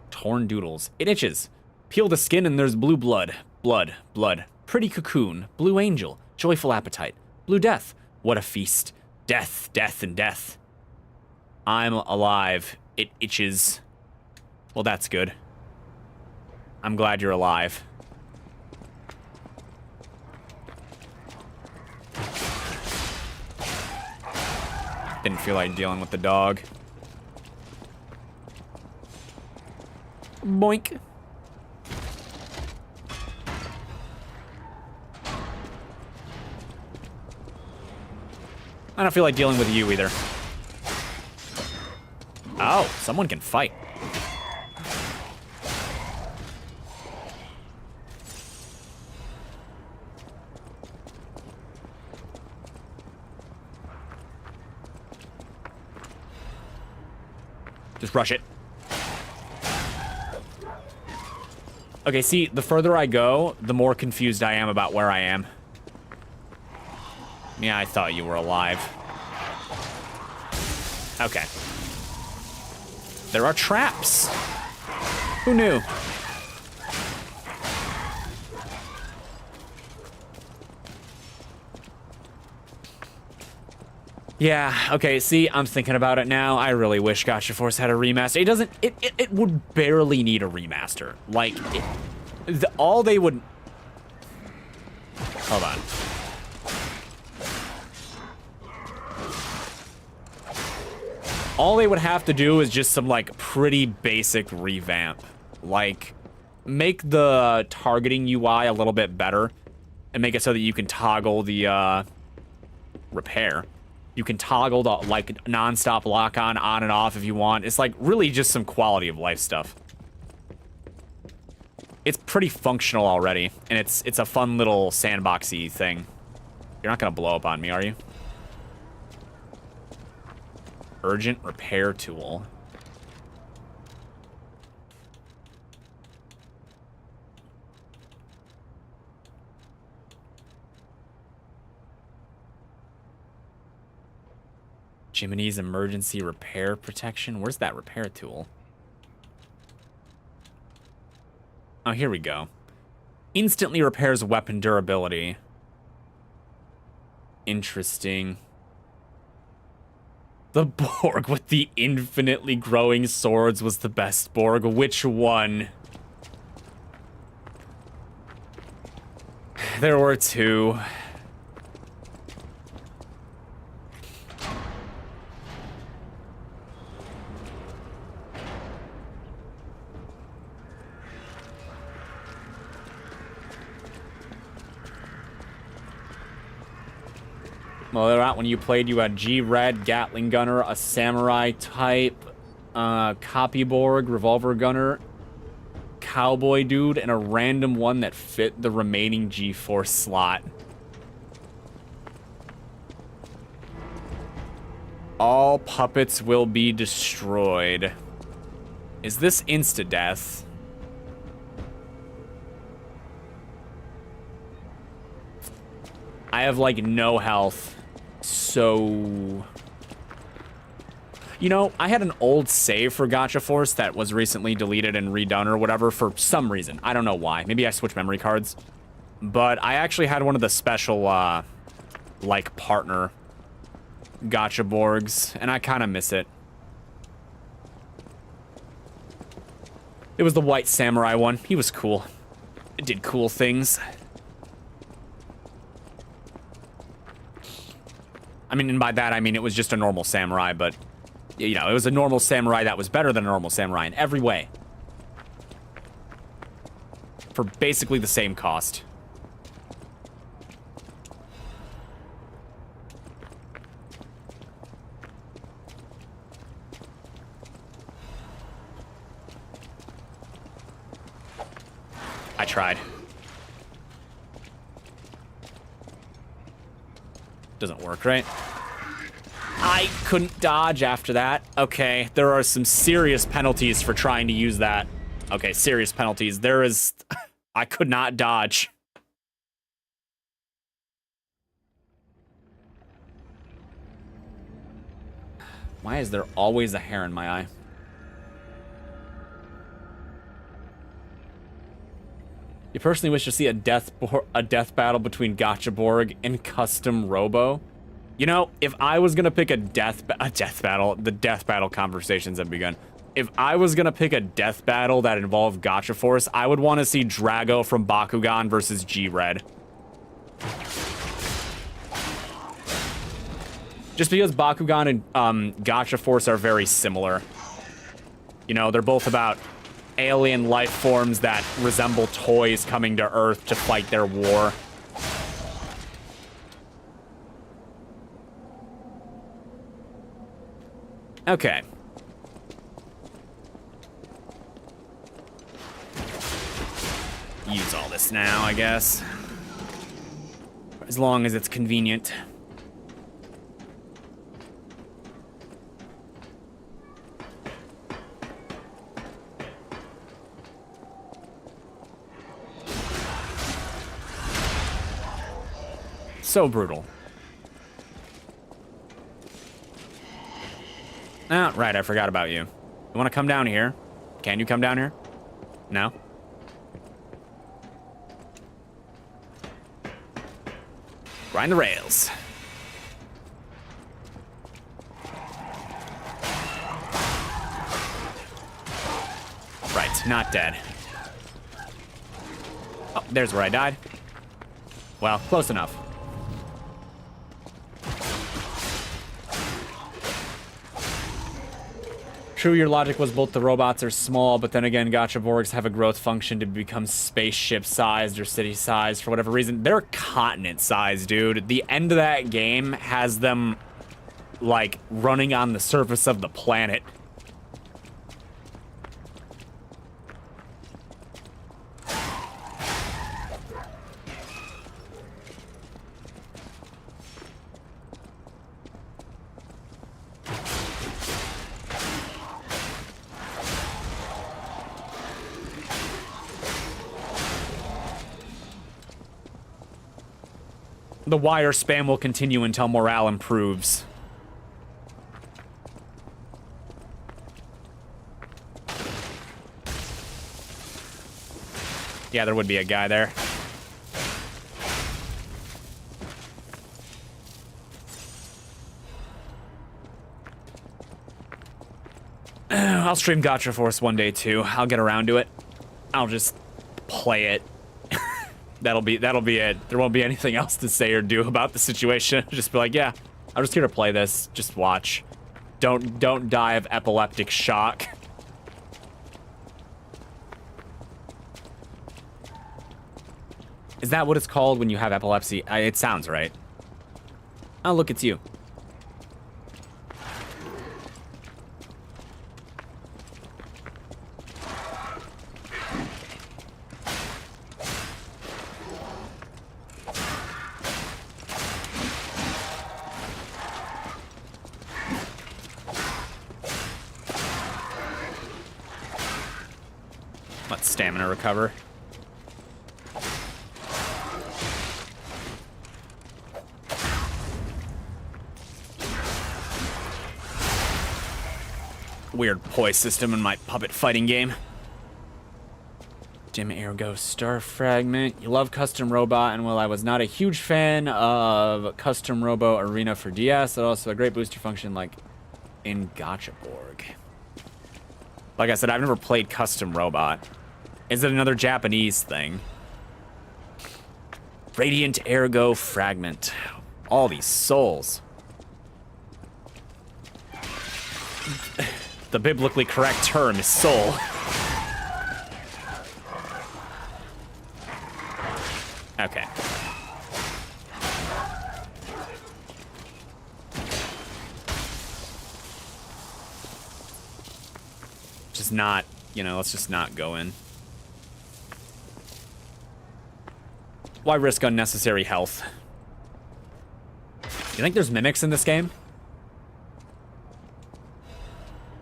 Torn doodles. It itches. Peel the skin and there's blue blood. Blood. Blood. Pretty cocoon. Blue angel. Joyful appetite. Blue death. What a feast. Death, death, and death. I'm alive. It itches. Well, that's good. I'm glad you're alive. Didn't feel like dealing with the dog. Boink. I don't feel like dealing with you either. Oh, someone can fight. Just rush it. Okay, see, the further I go, the more confused I am about where I am. Yeah, I thought you were alive. Okay. There are traps. Who knew? Yeah, okay, see, I'm thinking about it now. I really wish Gacha Force had a remaster. It doesn't, it would barely need a remaster. Like, all they would... Hold on. All they would have to do is just some, like, pretty basic revamp. Like, make the targeting UI a little bit better and make it so that you can toggle the, repair. You can toggle the, like, non-stop lock-on and off if you want. It's, like, really just some quality of life stuff. It's pretty functional already, and it's a fun little sandboxy thing. You're not gonna blow up on me, are you? Urgent repair tool. Jiminy's emergency repair protection. Where's that repair tool? Oh, here we go. Instantly repairs weapon durability. Interesting. The Borg with the infinitely growing swords was the best Borg. Which one? There were two. Well, they're out when you played. You had G-Red, Gatling Gunner, a Samurai type, Copy Borg, Revolver Gunner, Cowboy Dude, and a random one that fit the remaining G-Force slot. All puppets will be destroyed. Is this insta-death? I have, like, no health. So... You know, I had an old save for Gacha Force that was recently deleted and redone or whatever for some reason. I don't know why. Maybe I switched memory cards. But I actually had one of the special, like, partner Gacha Borgs, and I kind of miss it. It was the white samurai one. He was cool. It did cool things. I mean, and by that, I mean it was just a normal samurai, but, you know, it was a normal samurai that was better than a normal samurai in every way. For basically the same cost. I tried. Doesn't work, right? I couldn't dodge after that. Okay, there are some serious penalties for trying to use that. Okay, serious penalties. There is... I could not dodge. Why is there always a hair in my eye? You personally wish to see a death battle between Gacha Borg and Custom Robo? You know, if I was gonna pick a death battle, the death battle conversations have begun. If I was gonna pick a death battle that involved Gacha Force, I would want to see Drago from Bakugan versus G-Red. Just because Bakugan and Gacha Force are very similar. You know, they're both about alien life forms that resemble toys coming to Earth to fight their war. Okay. Use all this now, I guess. As long as it's convenient. So brutal. Ah, right, I forgot about you. You want to come down here? Can you come down here? No? Grind the rails. Right, not dead. Oh, there's where I died. Well, close enough. True, your logic was both the robots are small, but then again, Gachaborgs have a growth function to become spaceship-sized or city-sized for whatever reason. They're continent-sized, dude. The end of that game has them, like, running on the surface of the planet. The wire spam will continue until morale improves. Yeah, there would be a guy there. I'll stream Gacha Force one day too. I'll get around to it. I'll just play it. That'll be it. There won't be anything else to say or do about the situation. Just be like, yeah, I'm just here to play this. Just watch. Don't die of epileptic shock. Is that what it's called when you have epilepsy? It sounds right. Oh, look, it's you. Let stamina recover. Weird poise system in my puppet fighting game. Dim Ergo Star Fragment. You love Custom Robot, and while I was not a huge fan of Custom Robo Arena for DS, it's also a great booster function like in Gachaborg. Like I said, I've never played Custom Robot. Is it another Japanese thing? Radiant Ergo Fragment. All these souls. The biblically correct term is soul. Okay. Just not, you know, let's just not go in. Why risk unnecessary health? You think there's mimics in this game?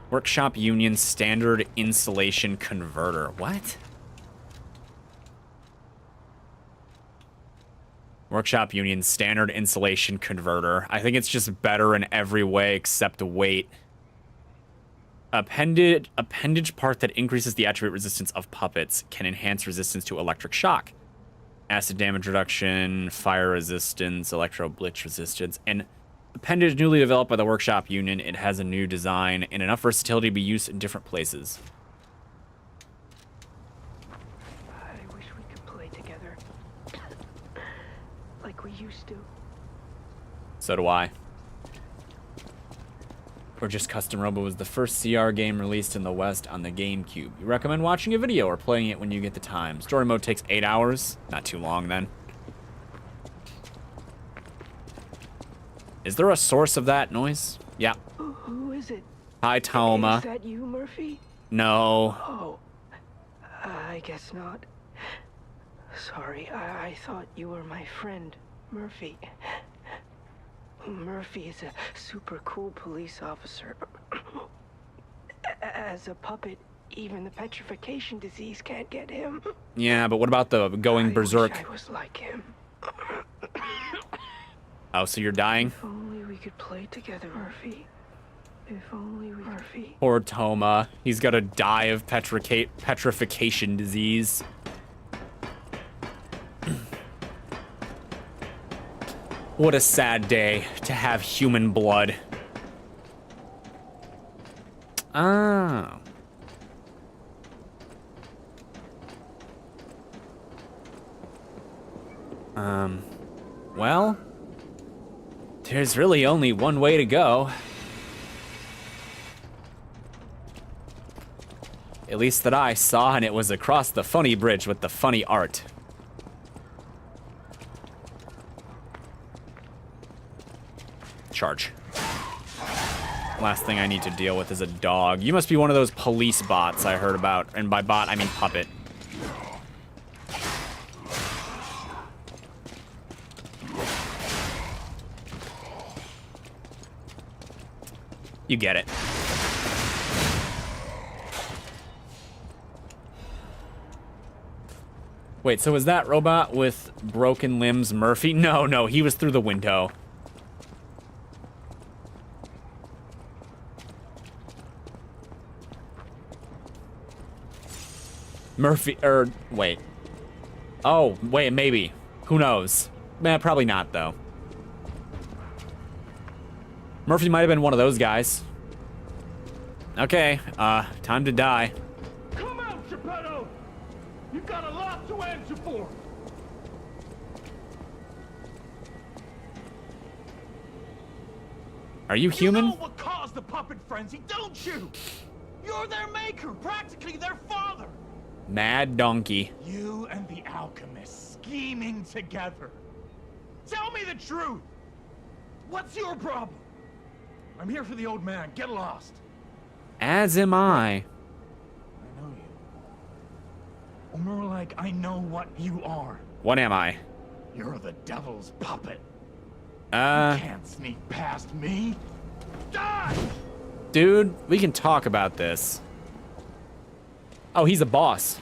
Workshop Union Standard Insulation Converter. What? Workshop Union Standard Insulation Converter. I think it's just better in every way except weight. Appendage part that increases the attribute resistance of puppets can enhance resistance to electric shock. Acid damage reduction, fire resistance, electro blitz resistance, and appendage newly developed by the Workshop Union. It has a new design and enough versatility to be used in different places. I wish we could play together. Like we used to. So do I. Or just Custom Robo was the first CR game released in the West on the GameCube. You recommend watching a video or playing it when you get the time. Story mode takes 8 hours. Not too long then. Is there a source of that noise? Yeah. Who is it? Hi, Toma. Is that you, Murphy? No. Oh, I guess not. Sorry, I thought you were my friend, Murphy. Murphy is a super cool police officer. As a puppet, even the petrification disease can't get him. Yeah, but what about the going berserk? I was like him. Oh, so you're dying? If only we could play together, Murphy. If only we Murphy. Poor Toma. He's gonna die of petrification disease. What a sad day to have human blood. Oh. Well, there's really only one way to go. At least that I saw, and it was across the funny bridge with the funny art. Charge. Last thing I need to deal with is a dog. You must be one of those police bots I heard about. And by bot, I mean puppet. You get it. Wait, so is that robot with broken limbs Murphy? No, he was through the window. Murphy, wait. Oh, wait, maybe. Who knows? Probably not, though. Murphy might have been one of those guys. Okay, time to die. Come out, Geppetto! You've got a lot to answer for! Are you human? You know what caused the puppet frenzy, don't you? You're their maker, practically their father! Mad donkey. You and the alchemist scheming together. Tell me the truth! What's your problem? I'm here for the old man. Get lost. As am I. I know you. Or more like, I know what you are. What am I? You're the devil's puppet. You Uh, can't sneak past me. Die! dude, we can talk about this. Oh, he's a boss.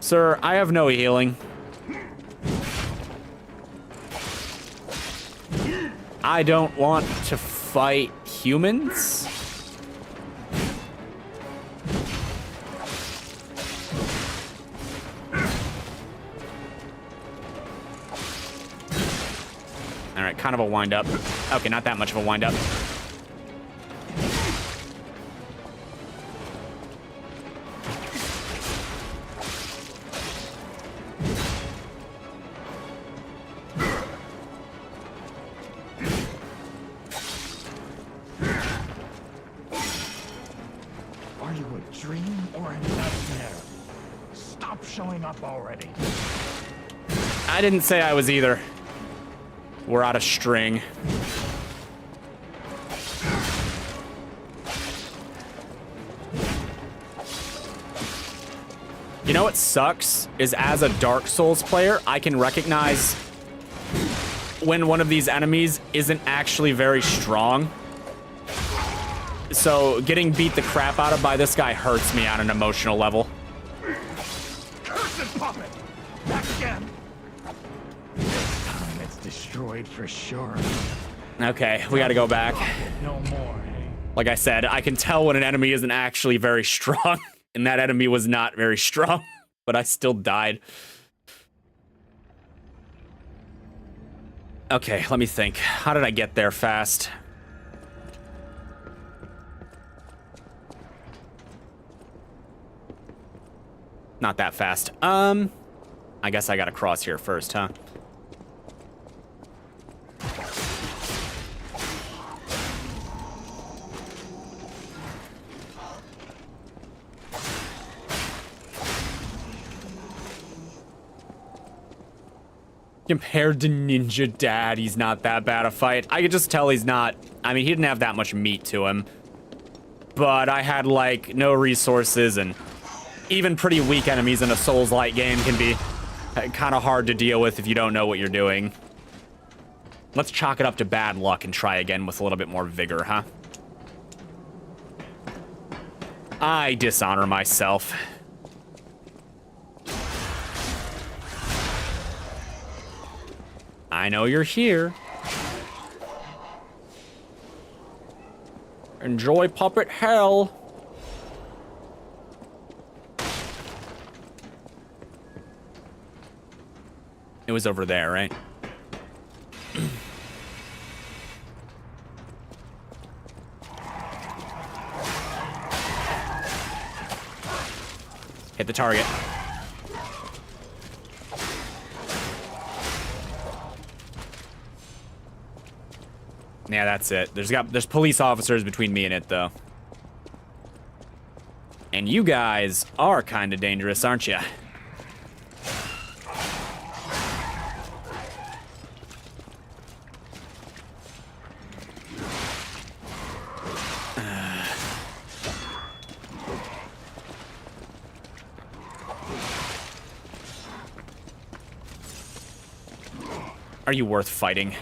Sir, I have no healing. I don't want to fight humans. All right, kind of a wind up. Okay, not that much of a wind up. Are you a dream or a nightmare? Stop showing up already. I didn't say I was either. We're out of string. You know what sucks? Is as a Dark Souls player, I can recognize when one of these enemies isn't actually very strong. So getting beat the crap out of by this guy hurts me on an emotional level. Cursed puppet! Back again! This time it's destroyed for sure. Okay, we gotta go back. No more, eh? Like I said, I can tell when an enemy isn't actually very strong, and that enemy was not very strong, but I still died. Okay, let me think. How did I get there fast? Not that fast. I guess I gotta cross here first, huh? Compared to Ninja Dad, he's not that bad a fight. I could just tell he's not... I mean, he didn't have that much meat to him. But I had, like, no resources, and even pretty weak enemies in a Souls-like game can be kind of hard to deal with if you don't know what you're doing. Let's chalk it up to bad luck and try again with a little bit more vigor, huh? I dishonor myself. I know you're here. Enjoy puppet hell. It was over there, right? Hit the target. Yeah, that's it. There's police officers between me and it, though. And you guys are kind of dangerous, aren't you? Are you worth fighting?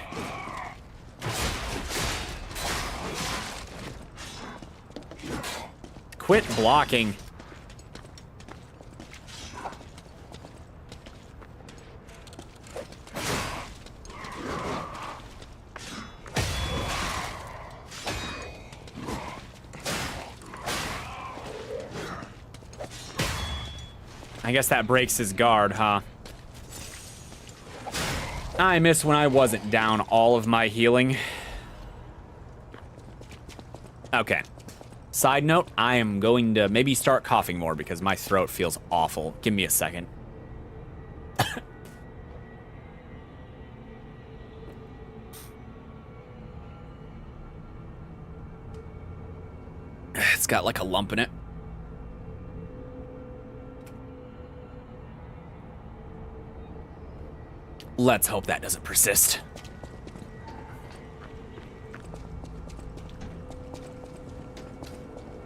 Quit blocking. I guess that breaks his guard, huh? I miss when I wasn't down all of my healing. Okay. Side note, I am going to maybe start coughing more because my throat feels awful. Give me a second. It's got like a lump in it. Let's hope that doesn't persist.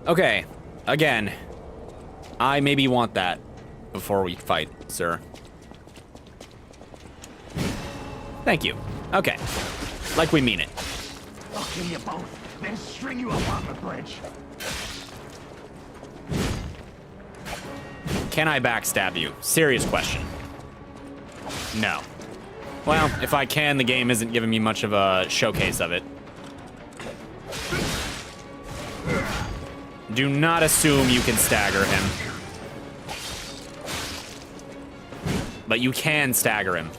Okay, again, I maybe want that before we fight, sir. Thank you. Okay, like we mean it. I'll kill you both, then string you up on the bridge. Can I backstab you? Serious question. No. Well, if I can, the game isn't giving me much of a showcase of it. Do not assume you can stagger him. But you can stagger him.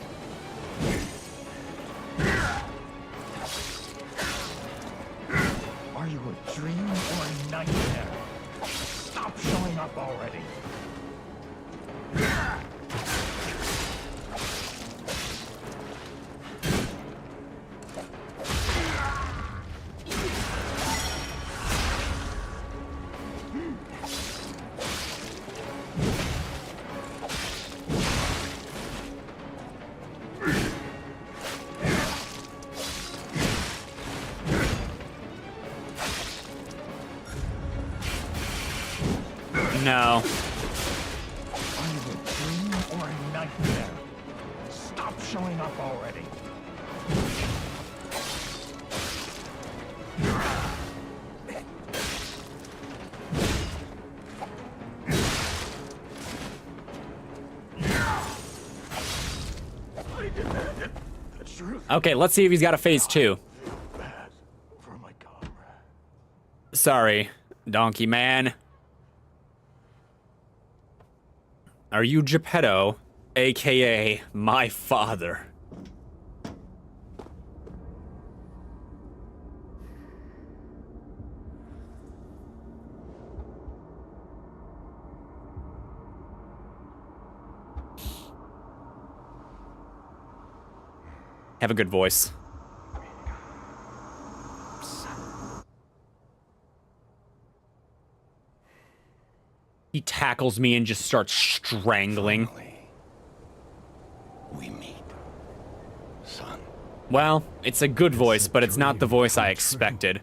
Are you a dream or a nightmare? Stop showing up already. No. Are you a dream or a nightmare? Stop showing up already. I demanded the truth. Okay, let's see if he's got a phase 2. Bad for my comrade. Sorry, donkey man. Are you Geppetto, aka my father? Have a good voice. He tackles me and just starts strangling. We meet. Well, it's a good voice, but it's not the voice I expected.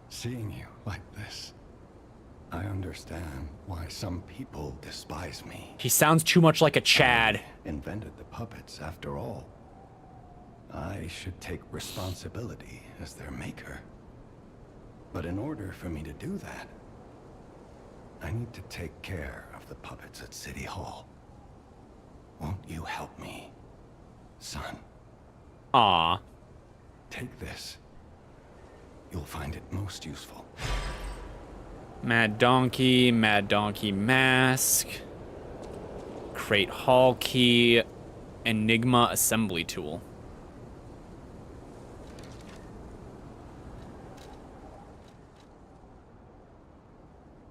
Seeing you like this, I understand why some people despise me. He sounds too much like a Chad. I invented the puppets, after all. I should take responsibility as their maker. But in order for me to do that, I need to take care of the puppets at City Hall. Won't you help me, son? Aw. Take this. You'll find it most useful. Mad Donkey mask, Crate Hall key, Enigma assembly tool.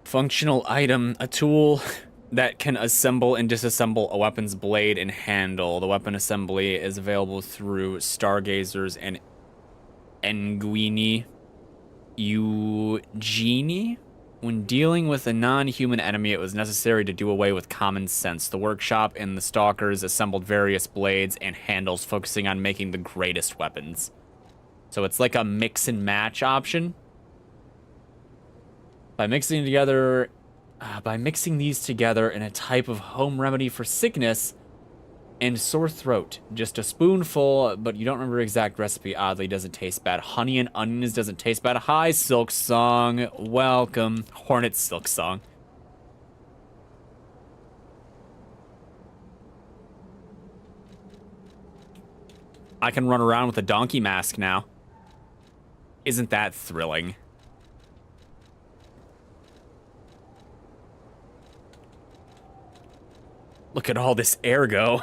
Functional item, a tool that can assemble and disassemble a weapon's blade and handle. The weapon assembly is available through Stargazers and Enguini Eugenie. When dealing with a non-human enemy, it was necessary to do away with common sense. The workshop and the Stalkers assembled various blades and handles, focusing on making the greatest weapons. So it's like a mix and match option. By mixing these together in a type of home remedy for sickness and sore throat. Just a spoonful, but you don't remember exact recipe. Oddly, doesn't taste bad. Honey and onions doesn't taste bad. Hi, Silk Song. Welcome. Hornet Silk Song. I can run around with a donkey mask now. Isn't that thrilling? Look at all this ergo.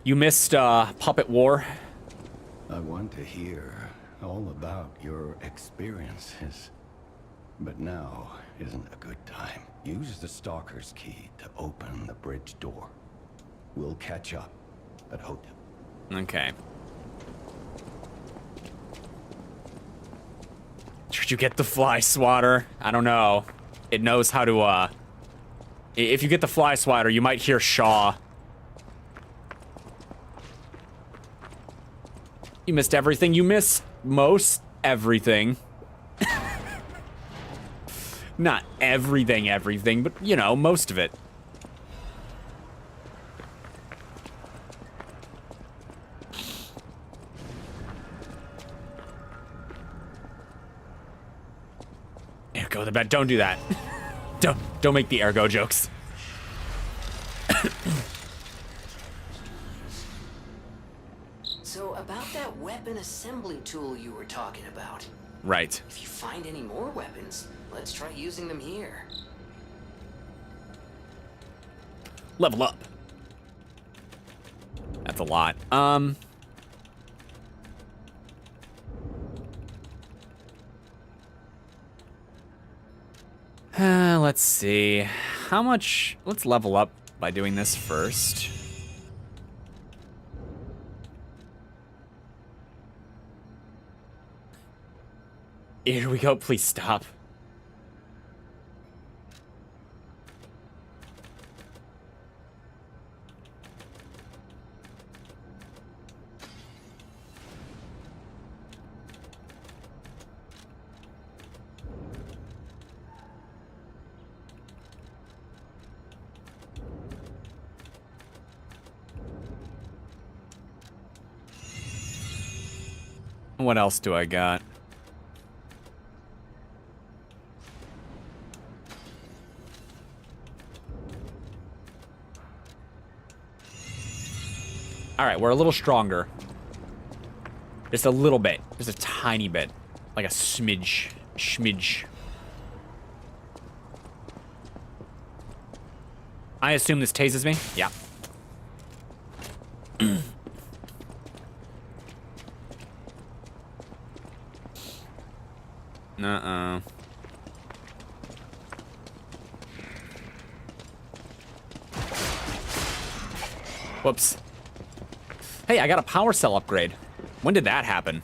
You missed Puppet War. I want to hear all about your experiences. But now isn't a good time. Use the Stalker's key to open the bridge door. We'll catch up at Hotel. Okay. Should you get the fly swatter? I don't know. It knows how to, if you get the fly swatter, you might hear Shaw. You missed everything. You missed most everything. Not everything, but, you know, most of it. Ergo the bed. Don't do that. Don't make the ergo jokes. So about that weapon assembly tool you were talking about. Right. If you find any more weapons, let's try using them here. Level up. That's a lot. Let's see. How much? Let's level up by doing this first. Here we go. Please stop. What else do I got? All right, we're a little stronger. Just a little bit. Just a tiny bit. Like a smidge. Schmidge. I assume this tases me? Yeah. Uh-oh. Whoops. Hey, I got a power cell upgrade. When did that happen?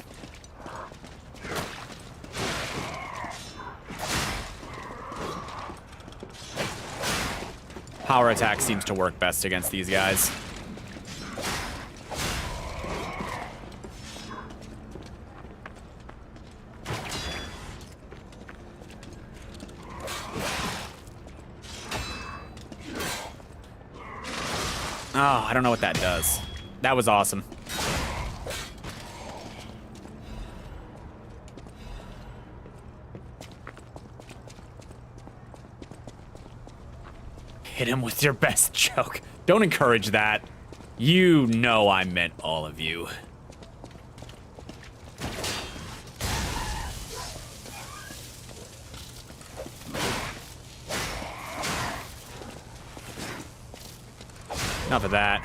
Power attack seems to work best against these guys. Oh, I don't know what that does. That was awesome. Hit him with your best joke. Don't encourage that. You know I meant all of you. Enough of that.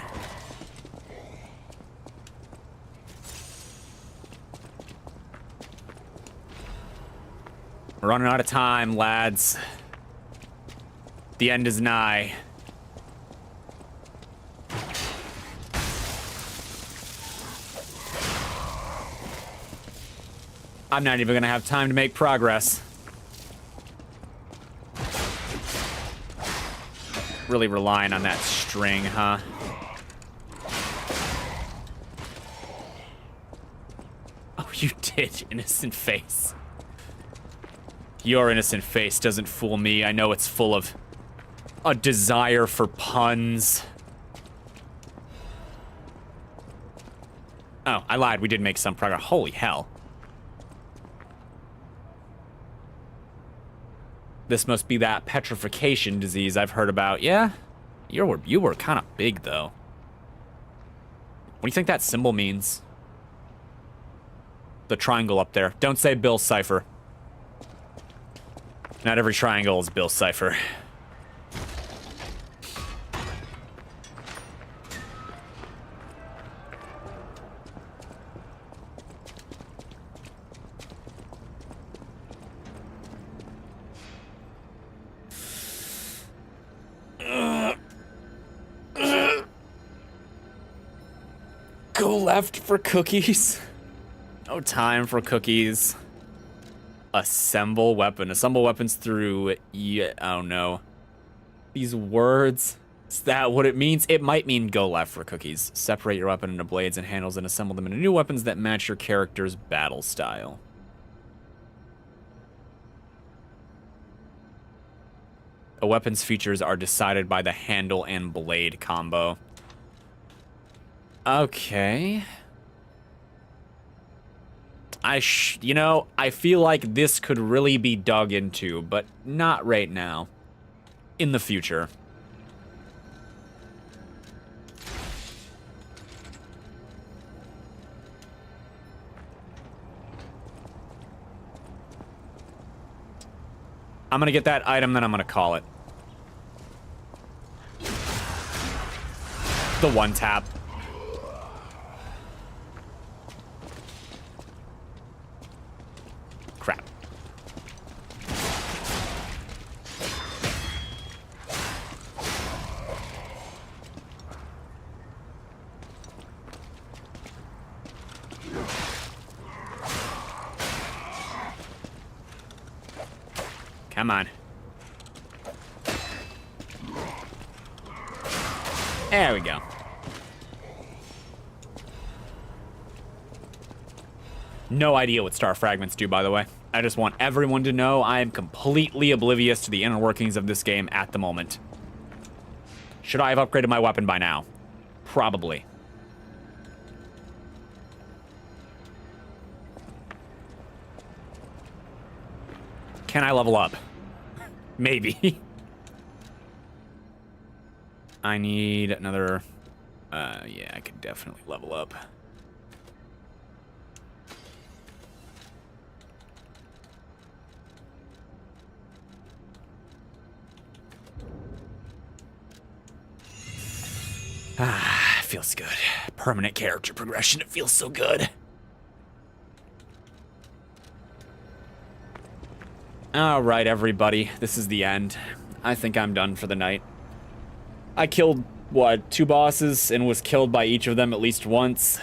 We're running out of time, lads. The end is nigh. I'm not even gonna have time to make progress. Really relying on that string, huh? Oh, you did, innocent face. Your innocent face doesn't fool me. I know it's full of a desire for puns. Oh, I lied. We did make some progress. Holy hell. This must be that petrification disease I've heard about. Yeah? You were kind of big, though. What do you think that symbol means? The triangle up there. Don't say Bill Cipher. Not every triangle is Bill Cipher. Go left for cookies. No time for cookies. Assemble weapon. Assemble weapons through... Yeah, oh no. These words. Is that what it means? It might mean go left for cookies. Separate your weapon into blades and handles and assemble them into new weapons that match your character's battle style. A weapon's features are decided by the handle and blade combo. Okay. You know, I feel like this could really be dug into, but not right now. In the future. I'm gonna get that item, then I'm gonna call it. The one tap. Crap. Come on. There we go. No idea what star fragments do, by the way. I just want everyone to know I am completely oblivious to the inner workings of this game at the moment. Should I have upgraded my weapon by now? Probably. Can I level up? Maybe. I need another... yeah, I could definitely level up. Ah, feels good. Permanent character progression, it feels so good. Alright, everybody. This is the end. I think I'm done for the night. I killed, what, 2 bosses and was killed by each of them at least once.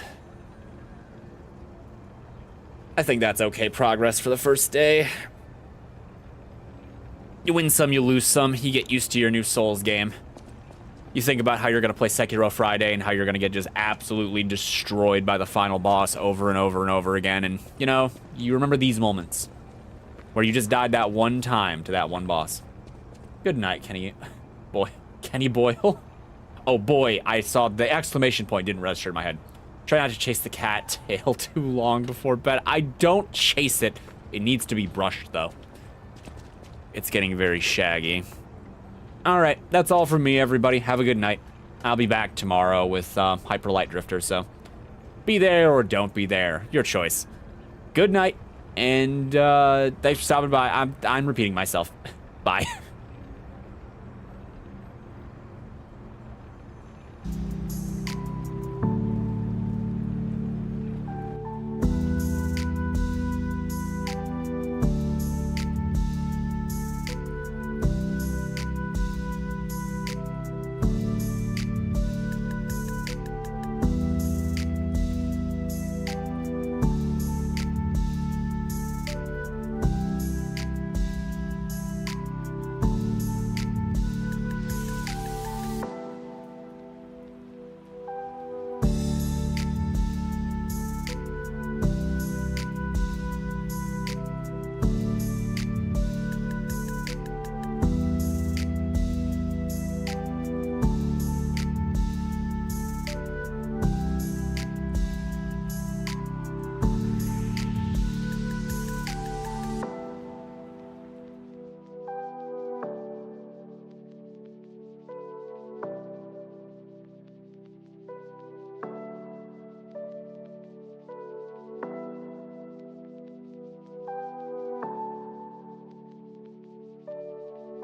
I think that's okay progress for the first day. You win some, you lose some. You get used to your new Souls game. You think about how you're going to play Sekiro Friday and how you're going to get just absolutely destroyed by the final boss over and over and over again. And, you know, you remember these moments where you just died that one time to that one boss. Good night, Kenny. Kenny Boyle? Oh boy, I saw the exclamation point didn't register in my head. Try not to chase the cat tail too long before bed. I don't chase it. It needs to be brushed, though. It's getting very shaggy. All right, that's all from me, everybody. Have a good night. I'll be back tomorrow with Hyper Light Drifter, so be there or don't be there. Your choice. Good night, and thanks for stopping by. I'm repeating myself. Bye.